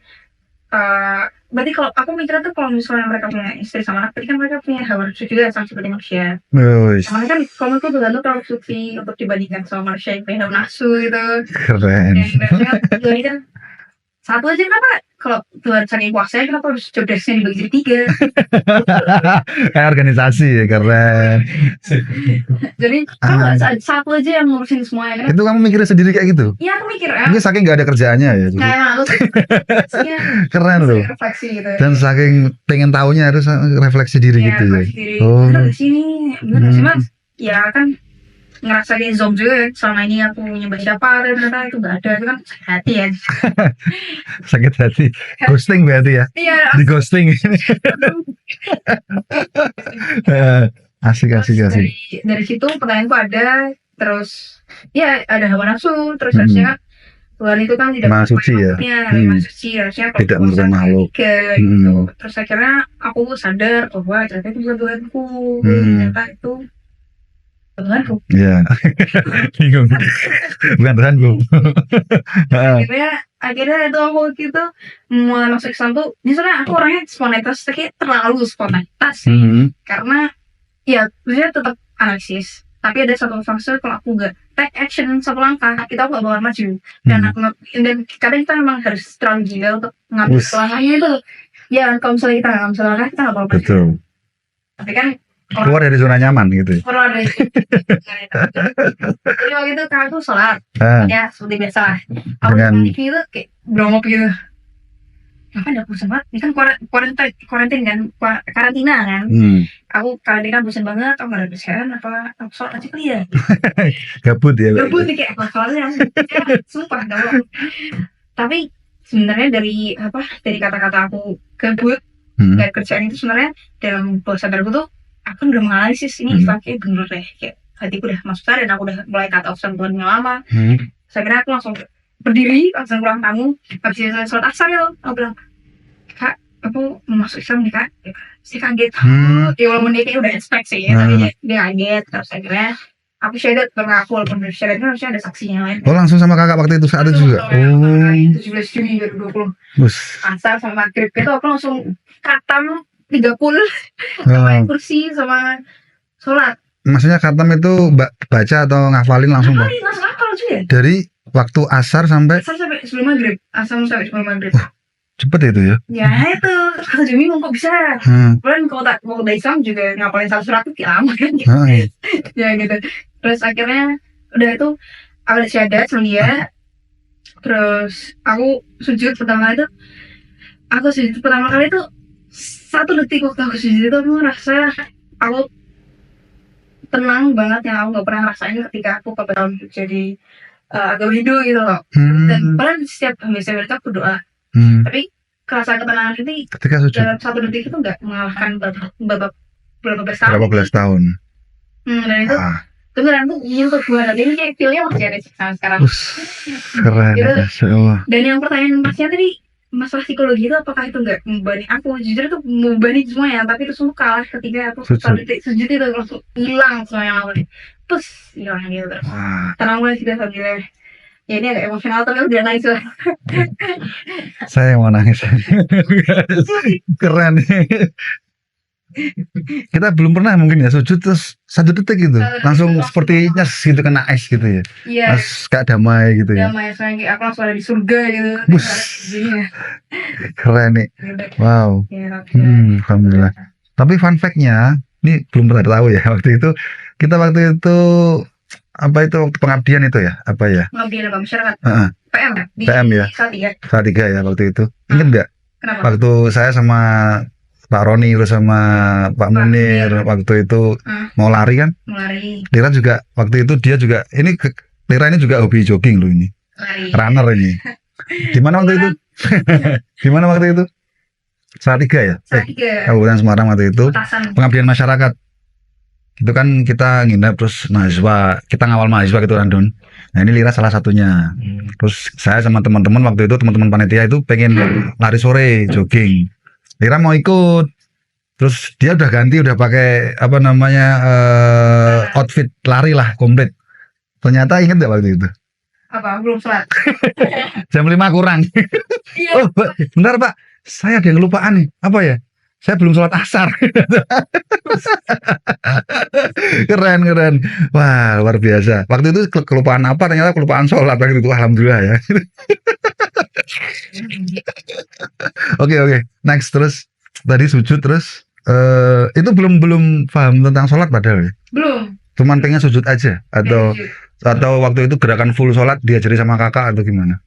berarti kalau aku mikirnya tuh kalau misalnya mereka punya istri sama anak, berarti kan mereka punya hawa nafsu juga sama seperti manusia. Karena kan kalau itu tuh terlalu suci untuk dibandingkan sama manusia yang punya hawa nafsu gitu. Keren. Tuhan ini kan satu aja, kenapa kalau Tuhan saking kuasanya kenapa harus jobdesknya dibagi jadi 3? Kayak organisasi ya, keren. Jadi satu aja yang ngurusin semuanya kan? Itu kamu mikirnya sendiri kayak gitu? Iya aku mikir ya. Ini saking gak ada kerjaannya ya. Keren loh. Refleksi gitu. Dan saking pengen tahunya harus refleksi diri gitu ya. Bener sini, bener sih mas. Ya kan ngerasa di zoom juga ya, selama ini aku nyembah siapa ternyata itu gak ada, itu kan sakit hati ya. Sakit hati, ghosting berarti ya? Iya, di ghosting. Asik. Dari situ pertanyaanku ada, terus ya ada hawa nafsu, terus harusnya kan Tuhan itu kan tidak Maha suci ya. Maha suci, harusnya kalau Tidak dosa merupakan makhluk. tiga gitu. Terus akhirnya aku sadar bahwa ternyata itu bukan Tuhanku, ternyata itu Tuhanku. Iya. Bingung. Bukan Tuhanku. akhirnya itu aku gitu mulai masuk Islam tuh, ini sebenarnya aku orangnya spontanitas, tapi terlalu spontanitas karena ya maksudnya tetap analisis, tapi ada satu fase kalau aku nggak take action satu langkah kita aku nggak bakal maju, dan kadang kita memang harus terlalu gila untuk ngambil langkahnya itu ya. Kalau misalnya kita nggak ngambil langkah kita nggak bakal maju. Betul. Tapi kan Keluar dari zona nyaman gitu. keluar dari jadi waktu itu kakak tuh sholat ya seperti biasa lah. Aku Dengan- itu kayak blongop gitu. Apa ada bosan banget? Ini kan karantin kan, karantina kan. Aku karantina bosan banget, aku nggak ada kerjaan apa aku sholat aja kali ya. Gabut ya. Gabut nih kayak apa soalnya sumpah gak. Tapi sebenarnya dari kata-kata aku gabut dari kerjaan itu sebenarnya dalam bawah sadarku tuh aku udah menganalisis ini Islam kayak bener deh, kayak hatiku udah masuk sana dan aku udah mulai kata Tuhan yang lama. Saya kira aku langsung berdiri, langsung ruang tamu, habis itu sholat asar ya, aku bilang, Kak, aku mau masuk Islam nih Kak. Si kaget, ya walaupun dia kayak udah expect sih ya, tapi dia kaget. Terus akhirnya aku syahadat mengaku, walaupun syahadat itu harusnya ada saksinya lain. Oh, langsung sama kakak waktu itu saat itu juga. 17 Juni 2020 Bus. asar sama maghrib itu aku langsung katam 30 sama kursi sama sholat. Maksudnya khatam itu baca atau ngafalin langsung, Pak? Langsung hafal juga. Dari waktu asar sampai Asar sampai sebelum maghrib, asar sampai sebelum maghrib. cepet itu ya? Ya itu, aku jadi bingung kok bisa. Kemudian kalau udah Islam juga ngapalin satu surat itu lama kan. Ya gitu. Terus akhirnya udah itu aku ada syahadat sama dia. Terus aku sujud pertama kali itu 1 detik waktu aku sujud itu aku ngerasa aku tenang banget yang aku gak pernah rasain ketika aku kebetulan jadi agama Hindu gitu loh. Dan padahal setiap habis itu aku doa, tapi kerasa ketenangan ini ketika sujud dalam 1 detik itu gak mengalahkan berapa belas tahun. Dan itu beneran tuh nyentuh gue, dan ini kayak feelnya masih ada sih sampai sekarang. Keren Gitu. ya, Masya Allah. Dan yang pertanyaan pasnya tadi, masalah psikologi itu apakah itu nggak membebani aku? Jujur itu membebani semuanya, tapi itu semua kalah ketika aku sujud itu langsung hilang semua yang awalnya, terus hilang gitu terus. Tenang banget sih alhamdulillah. Ya ini agak emosional tapi udah nangis lah. Saya mau nangis. Keren. Kita belum pernah mungkin ya sujud terus 1 detik gitu, langsung seperti nyes gitu, kena es gitu ya. Iya. Terus kayak damai gitu ya. Damai, soalnya aku langsung ada di surga gitu. Bus. Keren nih. Wow. Ya, alhamdulillah. Tapi fun fact-nya, ini belum pernah tahu ya waktu itu apa itu waktu pengabdian itu ya, apa ya? Pengabdian apa masyarakat? PM ya? PM ya. Saat 3 ya waktu itu. Ingat nggak? Kenapa? Waktu saya sama Pak Roni terus sama Pak Munir waktu itu mau lari kan? Lari. Lira juga waktu itu dia juga Lira ini juga hobi jogging loh ini. Lari. Runner ini. Di mana waktu itu? Di mana waktu itu? Salatiga ya? Kabupaten Semarang waktu itu. Pengabdian masyarakat. Itu kan kita nginep terus mahasiswa, kita ngawal mahasiswa gitu kan Don. Nah ini Lira salah satunya. Terus saya sama teman-teman waktu itu, teman-teman panitia itu pengen lari sore, jogging. Lira mau ikut, terus dia udah ganti, udah pakai apa namanya outfit lari lah komplit. Ternyata inget nggak waktu itu? Apa? Belum sholat. Jam 5 kurang. Iya. Oh bentar Pak, saya ada yang kelupaan nih. Apa ya? Saya belum sholat asar. Keren. Wah luar biasa. Waktu itu kelupaan apa? Ternyata kelupaan sholat waktu itu. Alhamdulillah ya. Oke. Next terus tadi sujud terus itu belum paham tentang sholat padahal ya? Belum. Cuman pengen sujud aja atau waktu itu gerakan full sholat diajari sama kakak atau gimana?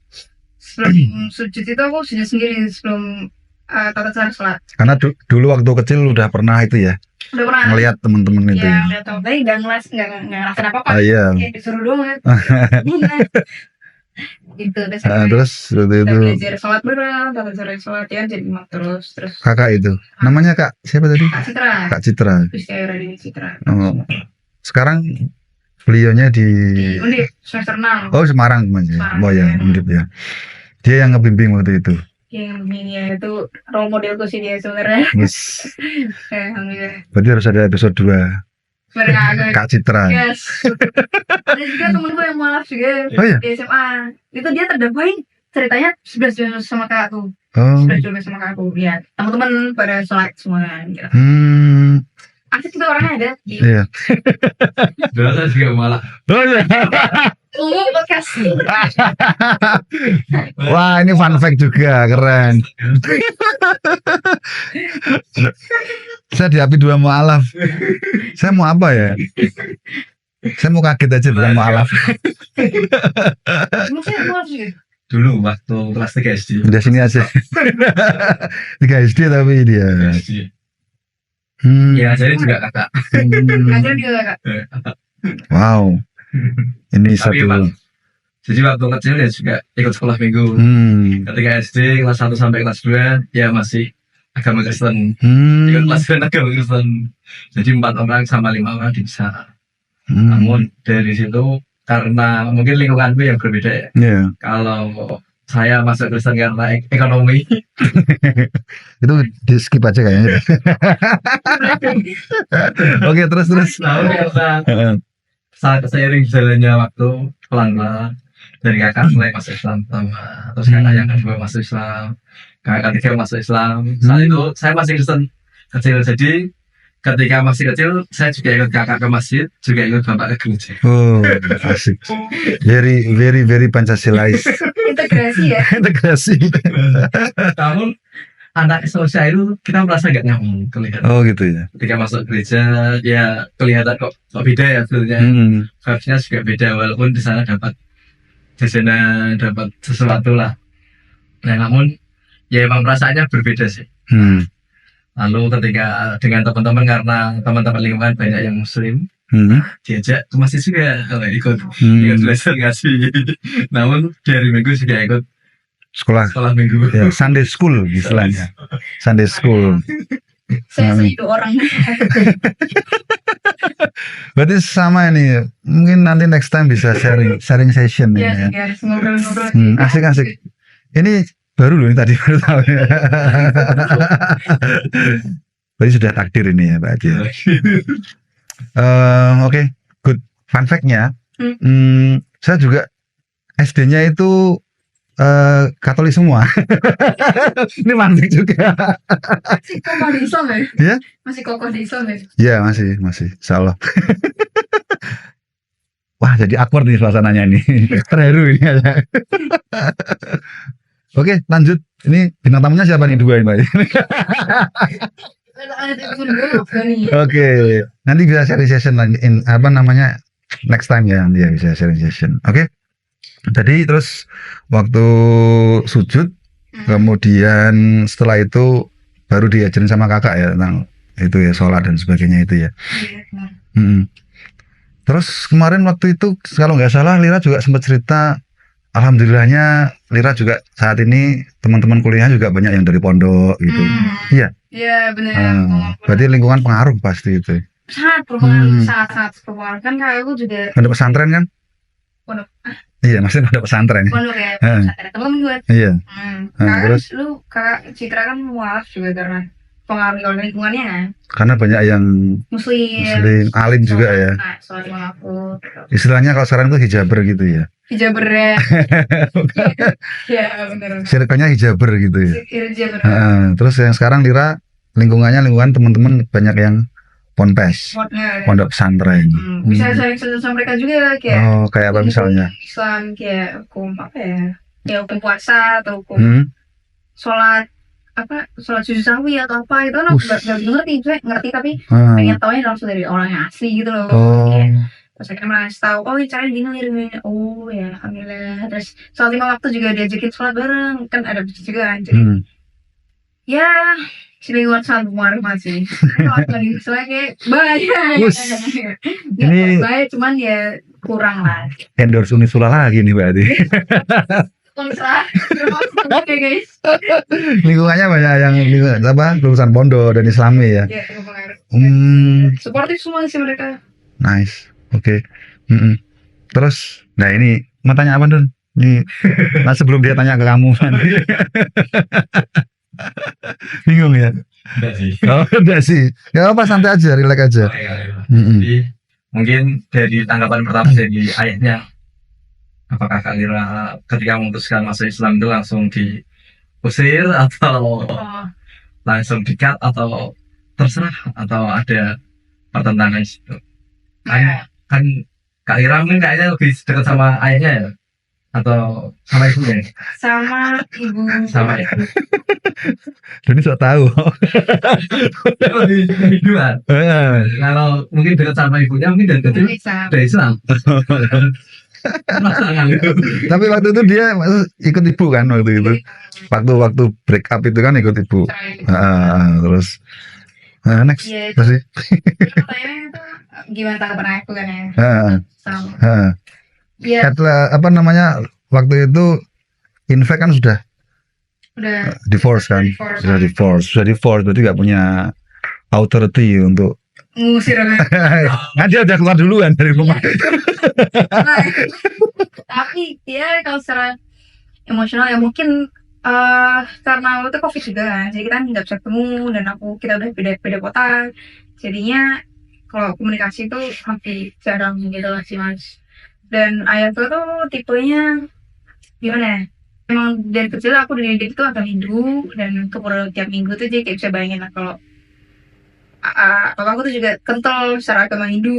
Sebelum sujud itu aku sujud sendiri sebelum tata cara sholat. Karena dulu waktu kecil udah pernah itu ya? Udah pernah ngelihat teman-teman itu. Iya, udah tahu. Tapi nggak ngerasain apa-apa. Iya. Kayak disuruh doang. Gitu. Terus itu belajar sholat bareng, tata cara sholat ya jadi imam terus. Kakak itu namanya Kak siapa tadi? Kak Citra. Kak Citra. Radini Citra. Oh. Sekarang Beliaunya di Undip semester 6. Oh Semarang Mas. Semarang, Oh ya, ya. Undip ya. Dia yang ngebimbing waktu itu. Yang begini itu role modelku sih dia sebenarnya. Yes. Alhamdulillah. Berarti harus ada episode 2 Sebenarnya agak Kak Citra. yes. Ada juga temenku yang mualaf juga Oh iya. di SMA. Itu dia terdampai ceritanya 11-12 sama kakakku. Oh. 11-12 sama kakakku. Ya, teman-teman pada selek semua gitu. Asik juga orangnya ada di Iya. Dulu saya juga malah Oh, iya. podcast. Wah, ini fun fact juga, keren. Saya diapi 2 mualaf. Saya mau apa ya? Saya mau kaget aja bukan mualaf. Maksudnya mualaf juga. dulu waktu kelas 3 SD. Udah sini aja. 3 SD tapi dia. SD. Hmm. Ya, jadi juga kakak. Ngajar juga kak. Wow. Ini Tapi satu. emang, jadi waktu kecil ya juga ikut sekolah minggu. Ketika SD kelas 1 sampai kelas 2 ya masih agama Kristen. Ikut kelas 2 agama Kristen. Jadi 4 orang sama 5 orang bisa. Namun dari situ karena mungkin lingkunganku yang berbeda ya. Iya. Kalau saya masuk Kristen karena ekonomi. Itu di skip aja kayaknya. Oke, terus. Nah, karena saat seiring jalannya waktu pelan-pelan dari kakak mulai masuk Islam pertama, terus kakak yang kedua masuk Islam, kakak ketiga masuk Islam. Saat itu saya masih Kristen kecil, jadi ketika masih kecil saya juga ikut kakak ke masjid, juga ikut bapak ke gereja. Oh, asik. Very Pancasilais. Integrasi ya. Integrasi. Namun anak sosial itu kita merasa gak nyaman kelihatan. Oh gitu ya. Ketika masuk gereja ya kelihatan kok beda ya feelnya. Vibes-nya juga beda walaupun di sana dapat jajanan, dapat sesuatu lah. Nah, namun ya emang perasaannya berbeda sih. Lalu ketika dengan teman-teman karena teman-teman lingkungan banyak yang muslim, diajak ke masjid juga kalau ikut belajar ngaji. Namun dari minggu juga ikut sekolah minggu. Ya, Sunday school istilahnya. Sunday school. Saya itu orang. Berarti sama ini. Mungkin nanti next time bisa sharing session Ya, ya. harus ngobrol-ngobrol. Asik. Ini baru loh, ini tadi baru tahu. Berarti sudah takdir ini ya, Pak Adi. Oke, good. Fun fact-nya, saya juga SD-nya itu Katolik semua. Ini fun fact juga. Masih kokoh di Islam ya? Iya? Masih kokoh di Islam ya? Iya, masih. Insyaallah. Wah, jadi awkward nih suasananya nih. Terharu ini aja. Oke, lanjut. Ini bintang tamunya siapa nih, 2 ini, Mbak? Oke, nanti bisa sharing session next time ya, nanti ya bisa sharing session. Oke. Jadi terus waktu sujud, kemudian setelah itu baru diajarin sama kakak ya tentang itu ya, sholat dan sebagainya itu ya. Terus kemarin waktu itu kalau nggak salah Lira juga sempat cerita, alhamdulillahnya Lira juga saat ini teman-teman kuliahnya juga banyak yang dari pondok gitu. Iya. Iya benar. Berarti lingkungan pengaruh pasti itu. Sangat berpengaruh, sangat berpengaruh. Kan kakakku juga Pondok pesantren kan? pondok. Iya, maksudnya pondok pesantren. Pondok ya, pesantren. Temen gue. Iya. Terus lu kakak Citra kan mualaf juga karena pengaruh oleh lingkungannya kan. Karena banyak yang Muslim, alim juga ya. Nah, sholat lima waktu. Istilahnya kalau sekarang itu hijaber gitu ya. Hijaber ya. Ya benar. Circle-nya hijaber gitu ya. Hijaber. Terus yang sekarang Lira lingkungan teman-teman banyak yang ponpes, pondok pesantren. Bisa sharing sama mereka juga kayak. Oh, kayak apa misalnya? Islam kayak hukum apa ya? Ya hukum puasa atau hukum sholat susu sawi atau apa itu kan nggak ngerti, saya ngerti tapi pengen taunya langsung dari orang yang asli gitu loh. Terus saya merasa tahu, oh caranya gini, oh ya alhamdulillah. Terus sholat 5 waktu juga diajakin sholat bareng, kan ada bisnis juga kan. Jadi ya si lingkungan sangat berpengaruh banget sih. Kalau tadi misalnya kayak banyak. Ini baik, cuman ya kurang lah. Endorse Unisula lagi nih berarti. Oke guys. Lingkungannya banyak yang lulusan pondok dan Islami ya. Iya, berpengaruh. Suportif semua sih mereka. Nice. Oke. Mm-mm. Terus, nah ini mau tanya apa Dun? Ini, nah sebelum dia tanya ke kamu nanti. Bingung ya? Enggak sih. Oh, enggak sih. Gak apa, santai aja, relax aja. Mm-mm. Jadi mungkin dari tanggapan pertama dari ayahnya, apakah Kak Lira ketika memutuskan masuk Islam itu langsung diusir atau Oh, langsung dikat atau terserah atau ada pertentangan situ? kayak Kan Kak Lira mungkin kayaknya lebih dekat sama ayahnya ya, atau sama ibunya? sama ibu. Sama ya. Doni sok tahu. Lebih dua. Kalau mungkin dekat sama ibunya mungkin dari kecil Bisa. dari Islam. Masalah itu. Tapi waktu itu dia ikut ibu kan waktu itu. Waktu break up itu kan ikut ibu. Terus next Iya, apa sih? pertanyaannya itu gimana tanggapan ayahku kan ya? Sama. Iya, Setelah apa namanya waktu itu Invek kan sudah udah divorce kan, sudah divorce berarti nggak punya authority untuk ngusir kan. kan dia udah keluar duluan dari rumah. Nah, tapi ya kalau secara emosional ya mungkin karena waktu itu COVID juga kan, jadi kita nggak bisa ketemu dan kita udah beda kota, jadinya kalau komunikasi itu hampir jarang gitu lah sih Mas. Dan ayahku tuh tipenya gimana ya? Emang dari kecil aku dididik itu agak Hindu, dan untuk tiap minggu tuh jadi kayak bisa bayangin lah kalau papaku tuh juga kental secara agama Hindu.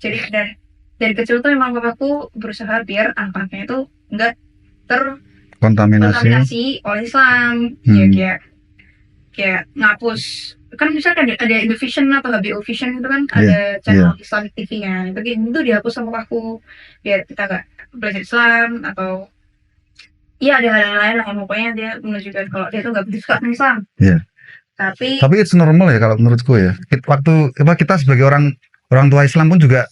Jadi dari kecil tuh emang papaku berusaha biar anaknya itu enggak terkontaminasi oleh Islam. Ya kayak ngapus, kan bisa kan ada Indovision atau HBO Vision itu kan ada channel Islamic TV kan, itu dihapus sama papaku biar kita gak belajar Islam atau iya ada hal lain lah, pokoknya dia menunjukkan kalau dia tuh gak begitu suka sama Islam. Tapi it's normal ya kalau menurutku ya. Waktu kita sebagai orang tua Islam pun juga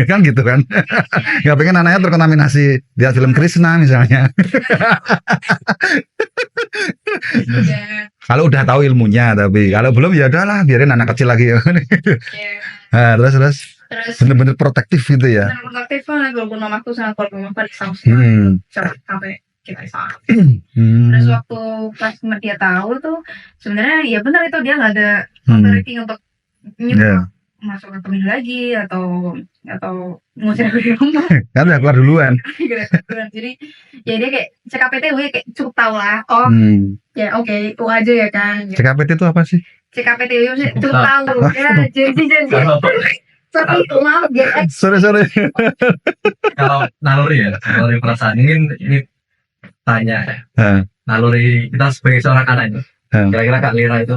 kan gitu kan. Gak pengen anaknya terkontaminasi lihat film Krishna misalnya. Kalau udah tahu ilmunya, tapi kalau belum ya udahlah biarin anak kecil lagi. Nah, terus bener-bener protektif gitu ya. Bener protektif lah, walaupun mamaku sama keluarga mamaku Islam sampai kita Islam. Terus waktu pas dia tahu tuh sebenarnya ya benar itu dia nggak ada authority untuk masuk ke pemilu lagi atau ngusir dari rumah. Kan udah keluar duluan. Jadi ya dia kayak CKPT gue kayak cukup tahu lah. Oh ya oke, itu aja ya kan. CKPT itu apa sih? CKPT itu cukup tahu. Ya janji. Tapi maaf ya. Sorry. Kalau naluri perasaan ini tanya naluri kita sebagai seorang anak itu. Kira-kira Kak Lira itu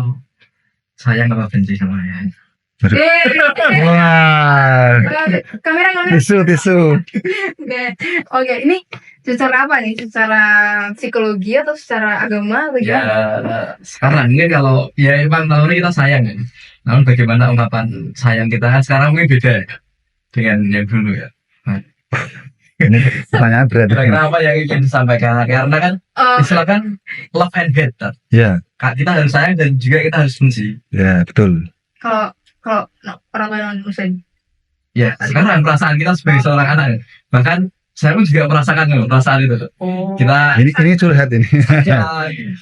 sayang apa benci sama ayahnya? Wah. Kamera. Tisu. Oke, ini secara apa nih? Secara psikologi atau secara agama atau ya, sekarang mungkin kalau ya emang naluri kita sayang kan. Namun bagaimana ungkapan sayang kita kan sekarang mungkin beda dengan yang dulu ya. Ini pertanyaan berat. Kira-kira apa yang ingin disampaikan? Karena kan istilah kan love and hate. Ya. Kita harus sayang dan juga kita harus benci. Ya, betul. Kalau orang tua non muslim. Ya, sekarang perasaan kita sebagai seorang anak, bahkan saya pun juga merasakan perasaan itu. Kita ini curhat ini.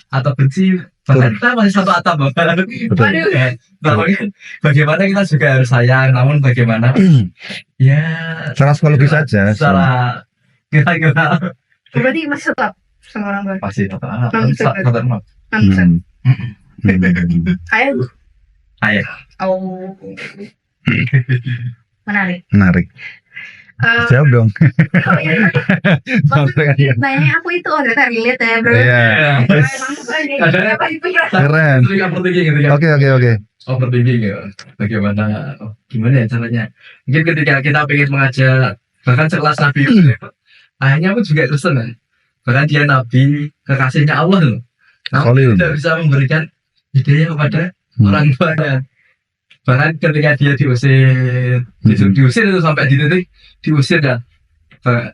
Atau benci, bahkan kita masih satu atap. Betul. Bagaimana kita juga harus sayang, namun bagaimana ya secara psikologis saja. Secara kira-kira. Berarti masih tetap sama orang tua. Pasti tetap. Ayah. Oh. Menarik. Jawab dong. Nanya aku itu ternyata relate ya bro. Iya. Keren. Oke. Overthinking ya. Gimana ya caranya? Mungkin ketika kita pengen mengajak bahkan sekelas Nabi Yusuf, ayahnya pun juga Kristen kan. Bahkan dia Nabi kekasihnya Allah loh. Namun tidak bisa memberikan hidayah kepada orang tuanya. Bahkan ketika dia diusir itu sampai di titik diusir kan.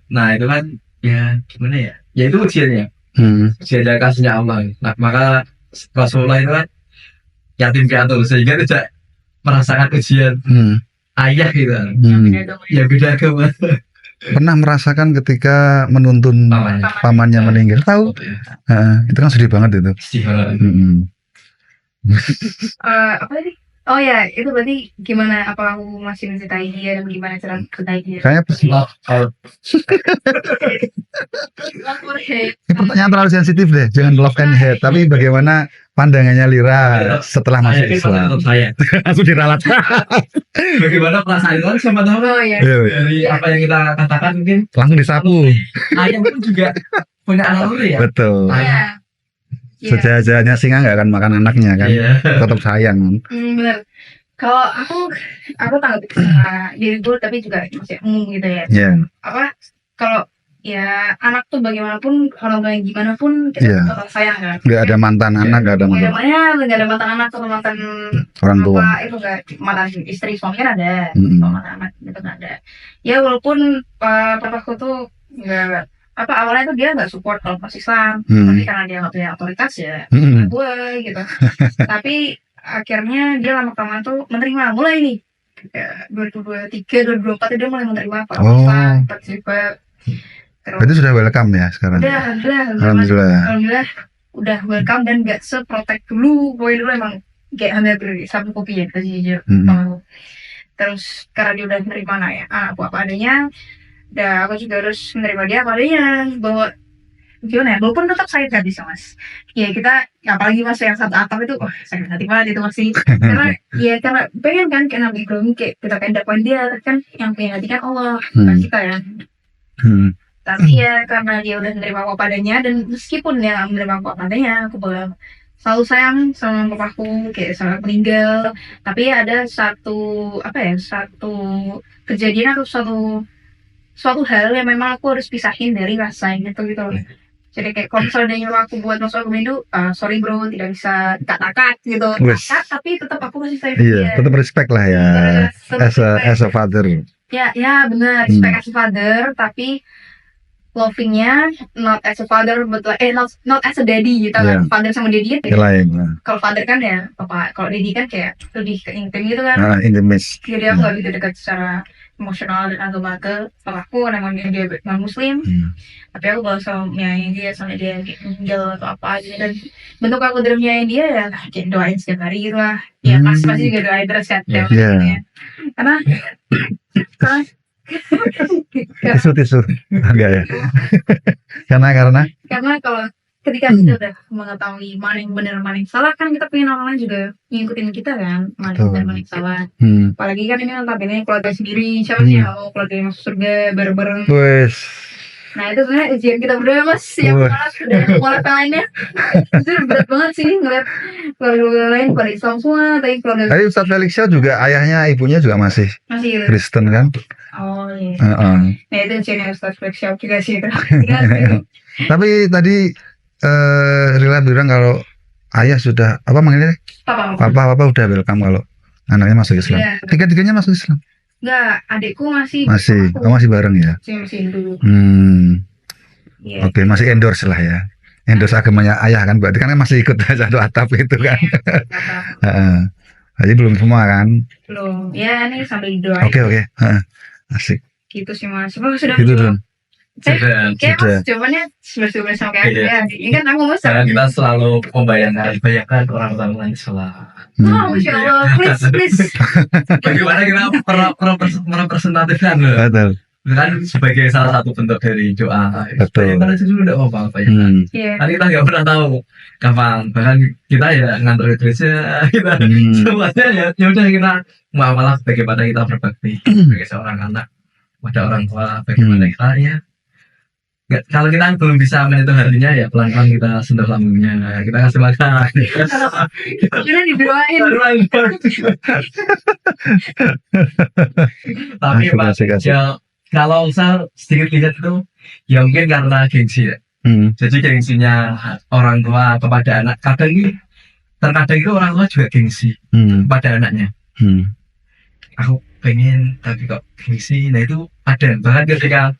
Nah itu kan ya gimana ya? Ya itu ujiannya. Ujian dari kasihnya Allah. Nah maka Rasulullah itu kan yatim piatu sehingga tidak merasakan ujian ayah gitu Beda agama. ya beda agama. Pernah merasakan ketika menuntun Pamannya. pamannya meninggal? Tahu? Itu kan sedih banget itu. Sedih banget. Apa tadi? Oh ya, itu berarti gimana, apa aku masih mencintai dia dan gimana cara mencintai dia? Kayaknya Love or Love or hate. ini pertanyaan terlalu sensitif deh. Jangan love and hate, tapi bagaimana pandangannya Lira setelah masuk Islam? saya. Langsung diralat. Bagaimana perasaan itu kan siapa tahu Oh ya. Iya, dari apa yang kita katakan mungkin langsung disapu. ayah pun juga punya naluri ya. Betul. Iya. Iya. Sejajarnya singa nggak akan makan anaknya kan. Iya. Tetap sayang. Bener. Kalau aku tanggapi sama diri gue, tapi juga masih umum gitu ya. Iya. Apa, kalau ya anak tuh bagaimanapun, orang tua yang gimana pun kita Iya. bakal sayang kan. Nggak ada mantan anak, nggak ada mantan Nggak ada mantan anak atau mantan orang tua. apa, itu nggak, mantan istri suami kan ada, Mm-mm. atau mantan anak itu nggak ada. Ya walaupun papaku tuh nggak apa, awalnya tuh dia nggak support kalau pas Islam, tapi karena dia nggak punya otoritas ya gue gitu. Tapi akhirnya dia lama-kelamaan tuh menerima, mulai nih kayak 2023 2024 dia mulai menerima kalau Oh. Islam, terlibat. Terus Berarti sudah welcome ya sekarang. udah, alhamdulillah Alhamdulillah. udah welcome dan gak seprotek dulu. Pokoknya dulu emang kayak hampir sapu kopi ya, kasih jujur. Mm-mm. Terus karena dia udah menerima aku apa adanya, aku juga harus menerima dia apa adanya, bahwa gimana ya, walaupun tetap sakit hati sih mas. Ya kita, apalagi mas yang satu atap itu, sakit hati banget itu masih. Karena karena pengen kan, karena belum kayak kita pengen dakwaan dia, tapi kan yang punya hati kan Allah, bukan kita ya. Tapi ya karena dia udah menerima apa adanya, dan meskipun dia menerima apa adanya, aku bakal selalu sayang sama papaku kayak saat meninggal. Tapi ada satu kejadian atau suatu hal yang memang aku harus pisahin dari rasa gitu. Jadi kayak kalau misalnya dia nyuruh aku buat masuk agama Hindu, sorry bro, tidak bisa kata-kata gitu. Wes. Tapi tetap aku masih sayang Iya, dia. tetap respect lah ya. Tetap As a father. Ya benar, respect as a father, tapi lovingnya not as a father, but like, not as a daddy gitu kan. Yeah. Father sama daddy Yang lain. kalau father kan ya papa, kalau daddy kan kayak lebih ke intim gitu kan. Intimacy. Jadi aku nggak bisa dekat secara emosional dan agama ke papaku, karena emang dia non muslim. Tapi aku kalau selalu menyayangi dia sampai dia meninggal atau apa aja, dan bentuk aku dalam menyayangi dia ya kayak doain setiap hari gitu lah. Ya pasti juga doain terus kan. Yeah. Karena Tisu. Enggak ya. Karena kalau ketika kita udah mengetahui mana yang benar mana yang salah, kan kita pengen orang lain juga ngikutin kita kan, mana yang benar mana yang salah. Apalagi kan ini notabene keluarga sendiri, siapa sih yang mau keluarga yang masuk surga bareng-bareng. wes. Nah itu sebenarnya ujian kita berdua mas, yang malas udah mulai lainnya. Itu berat banget sih ngeliat keluarga lain pada Islam semua, tapi keluarga Tadi Ustadz Felixia juga ayahnya ibunya juga masih masih gitu. Kristen kan? Oh iya. Nah itu ujiannya Ustadz Felixia juga sih itu. Tapi tadi Rila bilang kalau ayah sudah apa manggilnya? Papa udah welcome kalau anaknya masuk Islam. Iya. Tiga-tiganya masuk Islam. Enggak, adikku masih Masih bareng ya. masih dulu. Iya. Oke, masih endorse lah ya. Endorse agamanya ayah kan, berarti kan masih ikut satu atap itu kan. Jadi belum semua kan? Belum. Ya ini sambil doain. Oke. Asik. Gitu sih mas. Sudah Gitu menjawab. Don. Kayak Sudah. mas jawabannya sebelah sama kayak aku ya. Ini kan aku mas. Karena kita selalu membayangkan orang lain salah. Oh, Masya Allah, please. Bagaimana kita merepresentatifkan loh. Betul. Kan sebagai salah satu bentuk dari doa. Betul. Karena itu udah apa-apa ya. Iya. Kan kita nggak pernah tahu kapan. Bahkan kita ya ngantor tulisnya kita semuanya ya udah kita malah bagaimana kita berbakti sebagai seorang anak pada orang tua, bagaimana kita ya. Nggak, kalau kita belum bisa menyentuh hatinya ya pelan-pelan kita sentuh lambungnya, kita kasih makan. Kira didoain. Tapi Pak, Asik. ya kalau saya sedikit lihat itu ya mungkin karena gengsi ya. Jadi gengsinya orang tua kepada anak, terkadang itu orang tua juga gengsi kepada anaknya. Aku pengen tapi kok gengsi. Nah itu ada, bahkan ketika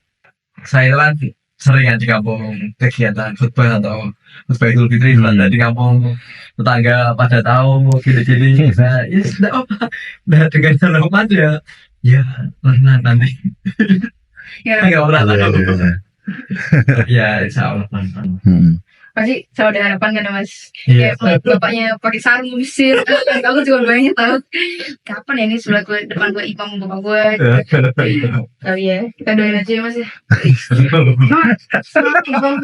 saya kan sering di kampung kegiatan khutbah atau khutbah Idul Fitri, di kampung tetangga pada tahu gini-gini, nah ya sudah apa, nah dengan hormat ya Ya pernah nanti. Ya Nggak pernah Iya, tahu. iya, iya. Ya insya Allah pernah. pasti selalu ada harapan kan Mas. Iya. Kayak bapaknya pakai sarung mesir. Aku juga banyak tahu. Kapan ya ini sebelah gue depan gue imam bapak gue. Kali ya. Kita doain aja ya Mas ya. Nah, semangat imam.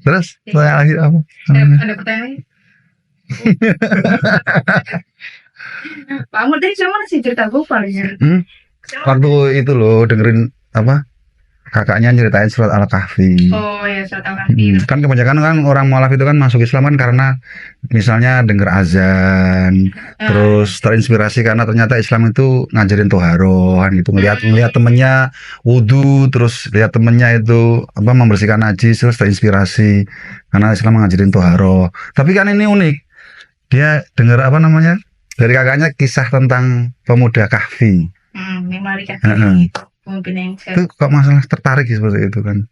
Terus saya lagi apa? Ada pertanyaan lagi? Pak Amul tadi sama sih cerita gue paling. Waktu itu loh dengerin apa? Kakaknya nyeritain surat Al-Kahfi. Oh ya surat Al-Kahfi. Kan kebanyakan kan orang mualaf itu kan masuk Islam kan karena misalnya denger azan, terus terinspirasi karena ternyata Islam itu ngajarin toharoh kan gitu, ngelihat temennya wudhu, terus lihat temennya itu apa membersihkan najis, terus terinspirasi karena Islam ngajarin toharoh. Tapi kan ini unik, dia denger apa namanya dari kakaknya kisah tentang pemuda Kahfi. Yang melarikan Heeh. diri. Pemimpin yang Itu kok masalah tertarik sih seperti itu kan?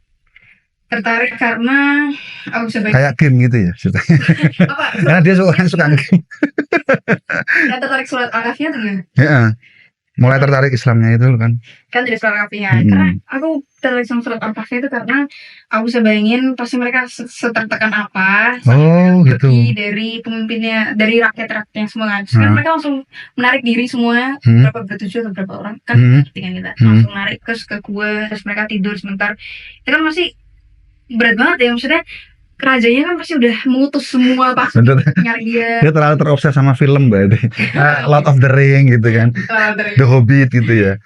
tertarik karena aku bisa baca Kayak game gitu ya ceritanya. apa? Karena dia suka game. Yang tertarik surat Al-Kahfi atau gimana? Ya, mulai tertarik Islamnya itu kan. Kan dari surat Al-Kahfi ya. Karena aku tertarik sama surat Al-Kahfi itu karena aku bisa bayangin pasti mereka setertekan apa Oh gitu. pergi dari pemimpinnya, dari rakyat-rakyatnya semua kan. Terus kan mereka langsung menarik diri semua, berapa bertujuh atau berapa orang kan ketika kita langsung narik terus ke gua, terus mereka tidur sebentar. Itu kan masih berat banget ya, maksudnya kerajanya kan pasti udah mengutus semua pasukan Betul. nyari dia. Dia terlalu terobses sama film berarti. Lord of the Ring gitu kan. The Hobbit gitu ya.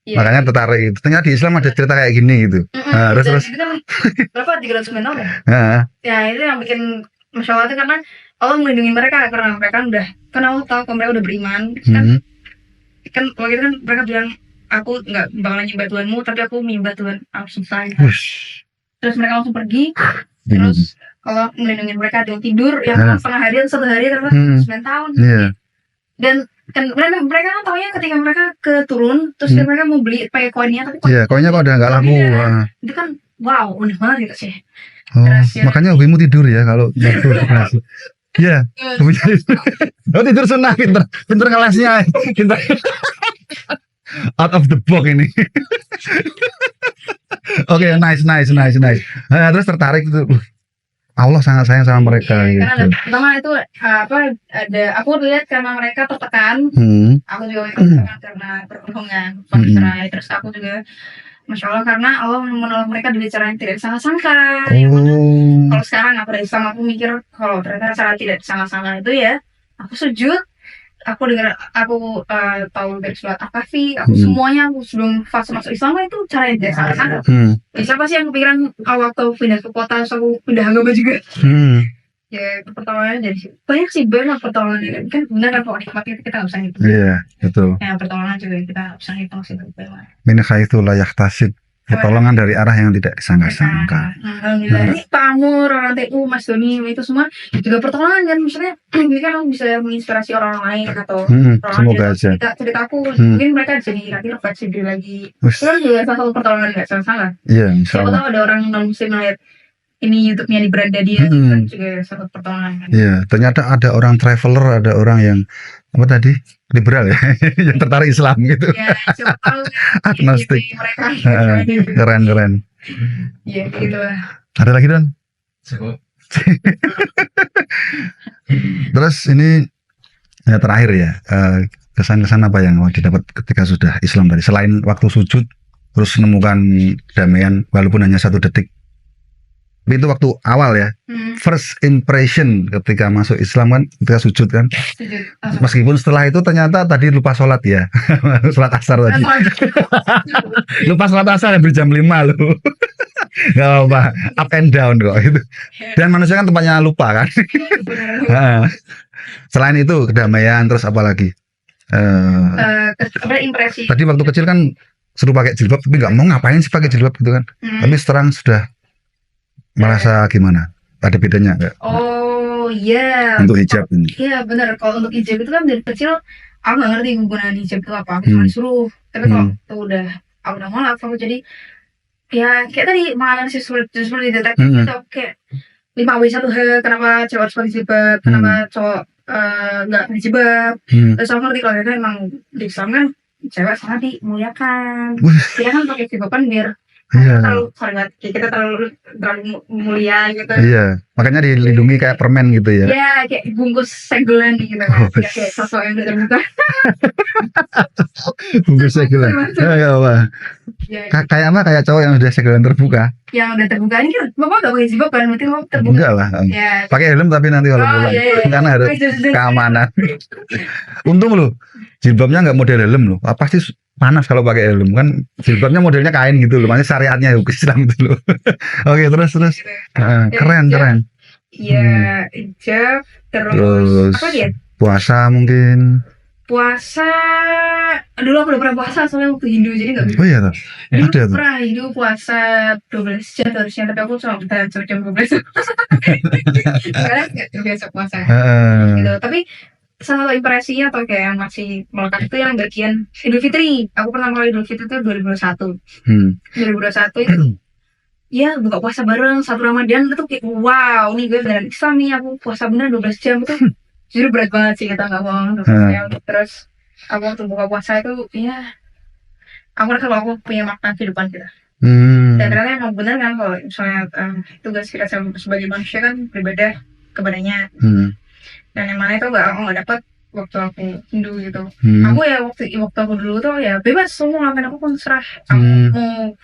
Iya. Makanya tertarik itu. Ternyata di Islam ada cerita kayak gini gitu. Dan Terus itu kan berapa 309 tahun ya? Heeh. Ya itu yang bikin Masya Allah itu karena Allah melindungi mereka karena mereka udah, karena Allah tahu kalau mereka udah beriman kan waktu itu kan mereka bilang aku nggak bakalan nyembah Tuhanmu tapi aku menyembah Tuhan Al-Substan. Terus mereka langsung pergi. Terus kalau melindungi mereka dengan tidur yang setengah hari atau 1 hari karena 9 tahun. Iya. Dan kan mereka kan taunya ketika mereka turun terus mereka mau beli pakai koinnya tapi Iya, koinnya kok udah nggak laku. itu kan wow unik banget gitu sih. Oh, makanya hobimu tidur ya kalau tidur. Iya. Oh, tidur sunnah, pinter ngelasnya, pinter. Out of the box ini. Oke, nice. Terus tertarik itu. Allah sangat sayang sama mereka gitu. Karena pertama itu ada aku lihat karena mereka tertekan. Aku juga tertekan karena berbohongan, bercerai. Terus aku juga Masya Allah karena Allah menolong mereka dengan cara yang tidak disangka-sangka. Kalau sekarang aku dari Islam aku mikir kalau ternyata cara tidak disangka-sangka itu ya aku sujud. Aku dengar, aku tahu dari surat Al-Kahfi, aku semuanya aku sebelum fase masuk Islam itu cara yang tidak salah. Siapa sih yang kepikiran waktu pindah ke kota, terus aku pindah agama juga. Ya pertolongannya dari situ. Banyak pertolongan kan benar kan kalau nikmat kita nggak bisa ngitung. Iya, betul. Yang pertolongan juga kita nggak bisa ngitung sih bagaimana. Min haitsu la yahtasib. Pertolongan dari arah yang tidak disangka-sangka. Alhamdulillah. Ini Pak Amur, orang TU, Mas Doni, itu semua juga pertolongan kan. Misalnya ini kan bisa menginspirasi orang lain atau semoga aja. Ceritaku, mungkin mereka jadi lagi refleksi diri lagi. Itu kan juga salah satu pertolongan nggak salah. Iya, insya Siapa Allah. tahu ada orang non muslim melihat ini YouTube-nya di beranda dia, itu kan juga salah satu pertolongan kan. Iya, ternyata ada orang traveler, ada orang yang apa tadi liberal ya, yang tertarik Islam gitu. Ya, siapa tahu Agnostik. mereka. Keren. Iya, gitu lah. Ada lagi Don? Terus ini ya terakhir ya, kesan-kesan apa yang didapat ketika sudah Islam tadi selain waktu sujud terus menemukan kedamaian walaupun hanya 1 detik. Tapi itu waktu awal ya, first impression ketika masuk Islam kan, ketika sujud kan. Meskipun setelah itu ternyata tadi lupa sholat ya, sholat asar tadi. Lupa sholat asar yang jam 5 loh. Gak apa-apa, up and down kok itu. Dan manusia kan tempatnya lupa kan. Selain itu kedamaian terus apa lagi? Impresi. Tadi waktu kecil kan seru pakai jilbab tapi nggak mau ngapain sih pakai jilbab gitu kan. Tapi sekarang sudah merasa gimana? Ada bedanya nggak? Oh iya. Untuk hijab ini? Iya benar. Kalau untuk hijab itu kan dari kecil aku nggak ngerti penggunaan hijab itu apa. Aku cuma disuruh. Tapi kalau itu aku udah malah aku jadi ya kayak tadi menganalisis seperti detektif itu kayak 5W1H kenapa cowok harus pakai jilbab, kenapa cowok nggak dijebak. Hmm. Terus aku ngerti kalau itu emang di Islam kan cewek sangat dimuliakan. Wih, Dia kan pakai jilbaban biar iya. terlalu kita terlalu mulia gitu. Iya, makanya dilindungi kayak permen gitu ya. Ya kayak bungkus segelan gitu Oh, kan. Nggak kayak sosok yang terbuka. bungkus segel. Ya, apa? Ya, Kayak apa? Kayak cowok yang udah segelan terbuka? yang udah terbuka ini kan bapak nggak pakai jilbab kan, berarti bapak terbuka. Enggak lah. Ya. Pakai helm tapi nanti kalau Oh, pulang. iya, iya. Karena harus keamanan. Untung loh, jilbabnya nggak model helm loh. Pasti panas kalau pakai helm kan. Jilbabnya modelnya kain gitu loh. Makanya syariatnya Islam gitu loh. Oke, terus. Gitu. Keren. Iya, hijab, terus Terus apa dia? puasa mungkin. Puasa, dulu aku udah pernah puasa soalnya waktu Hindu, jadi nggak bisa. Oh iya tuh. Dulu Ada tuh. pernah Hindu puasa 12 jam harusnya, tapi aku cuma bertahan sampai jam 12. Karena nggak terbiasa puasa. Heeh. Gitu. Tapi salah satu impresinya atau kayak yang masih melekat itu yang bagian Idul Fitri. Aku pertama kali Idul Fitri itu 2021. 2021 itu ya buka puasa bareng satu Ramadan itu kayak wow, nih gue beneran Islam nih, aku puasa bener 12 jam itu jujur berat banget sih, kita nggak bohong 12 jam. Terus aku waktu buka puasa itu ya aku rasa kalau aku punya makna kehidupan kita. Dan ternyata emang bener kan kalau misalnya tugas kita sebagai manusia kan beribadah kepadanya. Dan yang mana itu aku nggak dapat waktu aku Hindu gitu. Aku ya waktu aku dulu tuh ya bebas, semua ngapain aku pun serah. Aku mau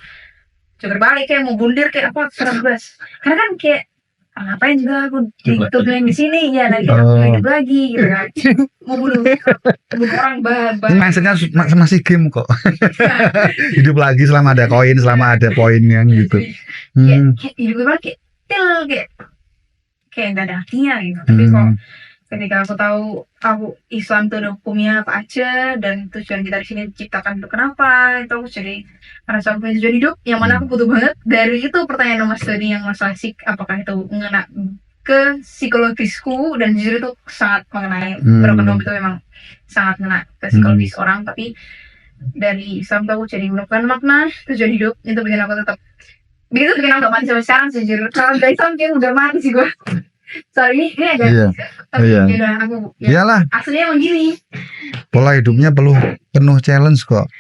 coba balik kayak mau bundir kayak apa serah bebas. Karena kan kayak ngapain juga aku dituduhin di sini ya, lagi aku hidup lagi gitu kan. Mau bunuh orang mindsetnya masih game kok. Hidup lagi selama ada koin, selama ada poinnya gitu. Kayak hidup gue kayak kayak nggak ada artinya gitu. Tapi kalau ketika aku tahu aku Islam tuh ada hukumnya apa aja dan tujuan kita di sini diciptakan untuk kenapa, itu aku jadi merasa punya tujuan hidup yang mana aku butuh banget. Dari itu pertanyaan Mas tadi yang masalah apakah itu mengena ke psikologisku, dan jujur itu sangat mengenai broken home itu memang sangat mengena ke psikologis orang. Tapi dari Islam tuh aku jadi menemukan makna tujuan hidup, itu bikin aku tetap bikin aku gak mati sampai sekarang sih jujur. Kalau dari Islam kayak udah mati sih gue. Sorry, ini agak iya. Aku Iyalah. aslinya emang gini. Pola hidupnya penuh challenge kok.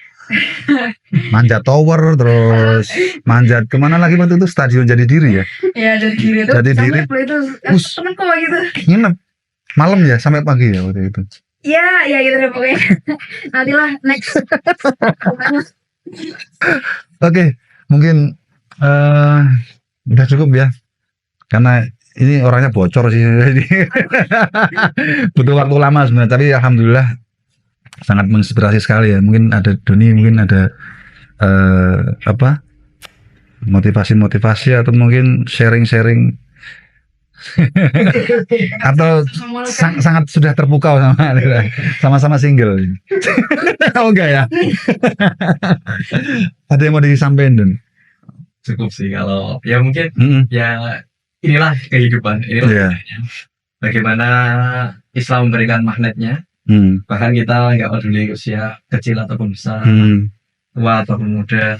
Manjat tower, terus manjat kemana lagi waktu itu, stadion jadi diri ya? Ya dari diri itu. Jadi diri. Itu temen kok gitu. Nginep malam ya sampai pagi ya waktu itu. Ya gitu deh pokoknya. Nantilah next. Oke, mungkin udah cukup ya. Karena ini orangnya bocor sih, jadi butuh waktu lama sebenarnya. Tapi alhamdulillah sangat menginspirasi sekali ya. Mungkin ada Doni, mungkin ada motivasi atau mungkin sharing atau sangat sudah terpukau sama single. Oh enggak ya? Ada yang mau disampaikan, Don? Cukup sih kalau ya mungkin ya inilah kehidupan, bagaimana Islam memberikan magnetnya. Bahkan kita nggak peduli usia kecil ataupun besar, tua ataupun muda,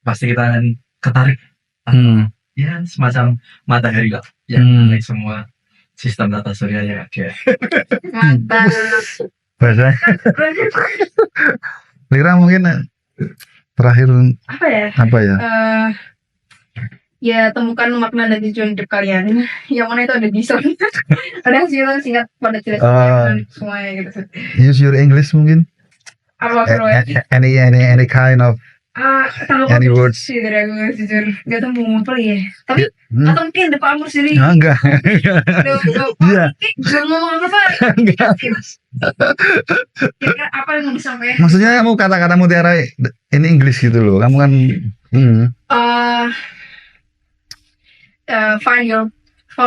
pasti kita akan ketarik ya semacam matahari lah yang menarik semua sistem tata surya yang ada. Mantap. Bahasa Lira mungkin terakhir apa ya? Ya temukan makna dan tujuan hidup kalian. Yang mana itu ada di Islam. Ada singkat pada jelas semuanya gitu. Use your English mungkin. Apa Any kind of any words. Sih dari aku jujur nggak tahu mau apa ya. Tapi atau mungkin ada Pak Amr sendiri. Enggak. Iya. Belum ngomong apa. Apa yang mau disampaikan? Maksudnya kamu kata-kata mutiara ini English gitu loh. Kamu kan find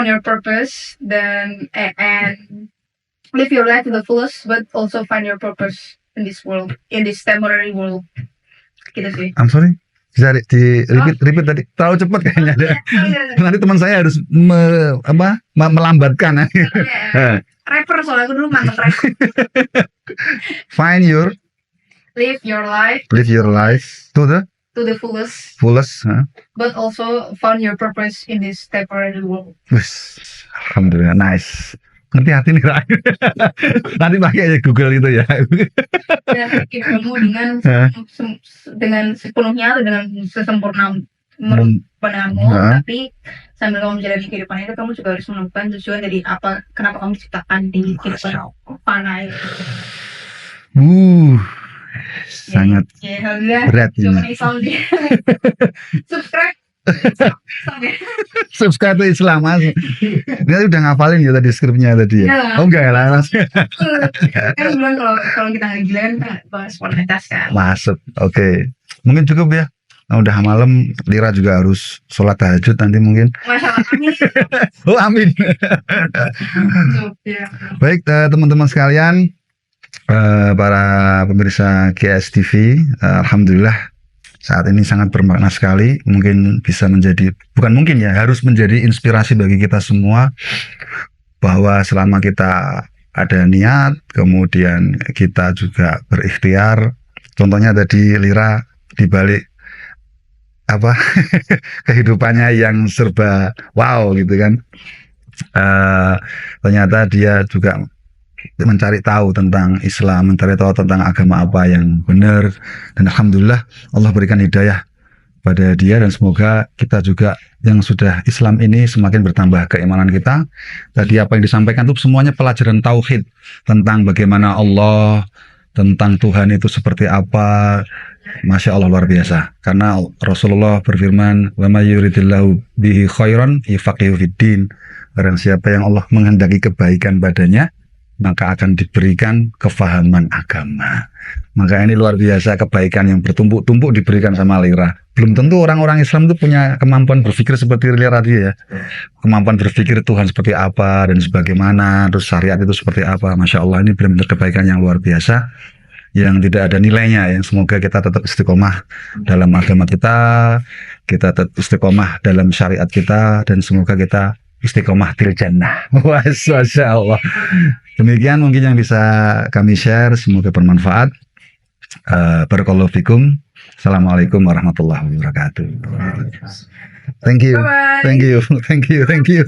your purpose then and live your life to the fullest, but also find your purpose in this world, in this temporary world. Gitu sih. I'm sorry, bisa di repeat tadi, terlalu cepat kayaknya. Nanti teman saya harus melambatkan. Rapper soalnya aku dulu mantan rapper. Live your life to the fullest, but also find your purpose in this temporary world. Alhamdulillah, nice. Ngerti hati nih Rai. Nanti pakai aja Google itu ya. Dan ilmu dengan sepenuhnya atau dengan sesempurna pandanganmu, tapi sambil kamu menjalani kehidupan itu kamu juga harus menemukan tujuan dari kenapa kamu diciptakan di kehidupan fana itu. Sangat berat ini. Cuma Islam dia. Subscribe. Subscribe to Islam Mas. Ini udah ngafalin ya tadi skripnya tadi ya. Oh enggak lah. Kan bilang kalau kita nggak gila kan bahas spontanitas kan. Masuk. Oke. Mungkin cukup ya. Udah malam, Lira juga harus sholat tahajud nanti mungkin. Masalah amin. Oh amin. Baik teman-teman sekalian, para pemirsa GS TV, alhamdulillah saat ini sangat bermakna sekali. Mungkin bisa menjadi, bukan mungkin ya, harus menjadi inspirasi bagi kita semua bahwa selama kita ada niat, kemudian kita juga berikhtiar. Contohnya tadi Lira dibalik kehidupannya yang serba wow gitu kan, ternyata dia juga mencari tahu tentang Islam, mencari tahu tentang agama apa yang benar, dan alhamdulillah Allah berikan hidayah pada dia, dan semoga kita juga yang sudah Islam ini semakin bertambah keimanan kita. Tadi apa yang disampaikan itu semuanya pelajaran tauhid tentang bagaimana Allah, tentang Tuhan itu seperti apa. Masya Allah, luar biasa. Karena Rasulullah berfirman, wa may yuridillahu bihi khairan yufaqihu fiddin. Barang siapa yang Allah menghendaki kebaikan padanya, maka akan diberikan kefahaman agama. Maka ini luar biasa, kebaikan yang bertumpuk-tumpuk diberikan sama Lira. Belum tentu orang-orang Islam itu punya kemampuan berpikir seperti Lira dia ya. Kemampuan berpikir Tuhan seperti apa dan sebagaimana, terus syariat itu seperti apa. Masya Allah, ini benar-benar kebaikan yang luar biasa, yang tidak ada nilainya. Yang semoga kita tetap istiqomah dalam agama kita tetap istiqomah dalam syariat kita, dan semoga kita istiqomah til jannah. Masya Allah. Demikian mungkin yang bisa kami share, semoga bermanfaat. Barakallahu fikum. Assalamualaikum warahmatullahi wabarakatuh. Thank you. Bye-bye. Thank you.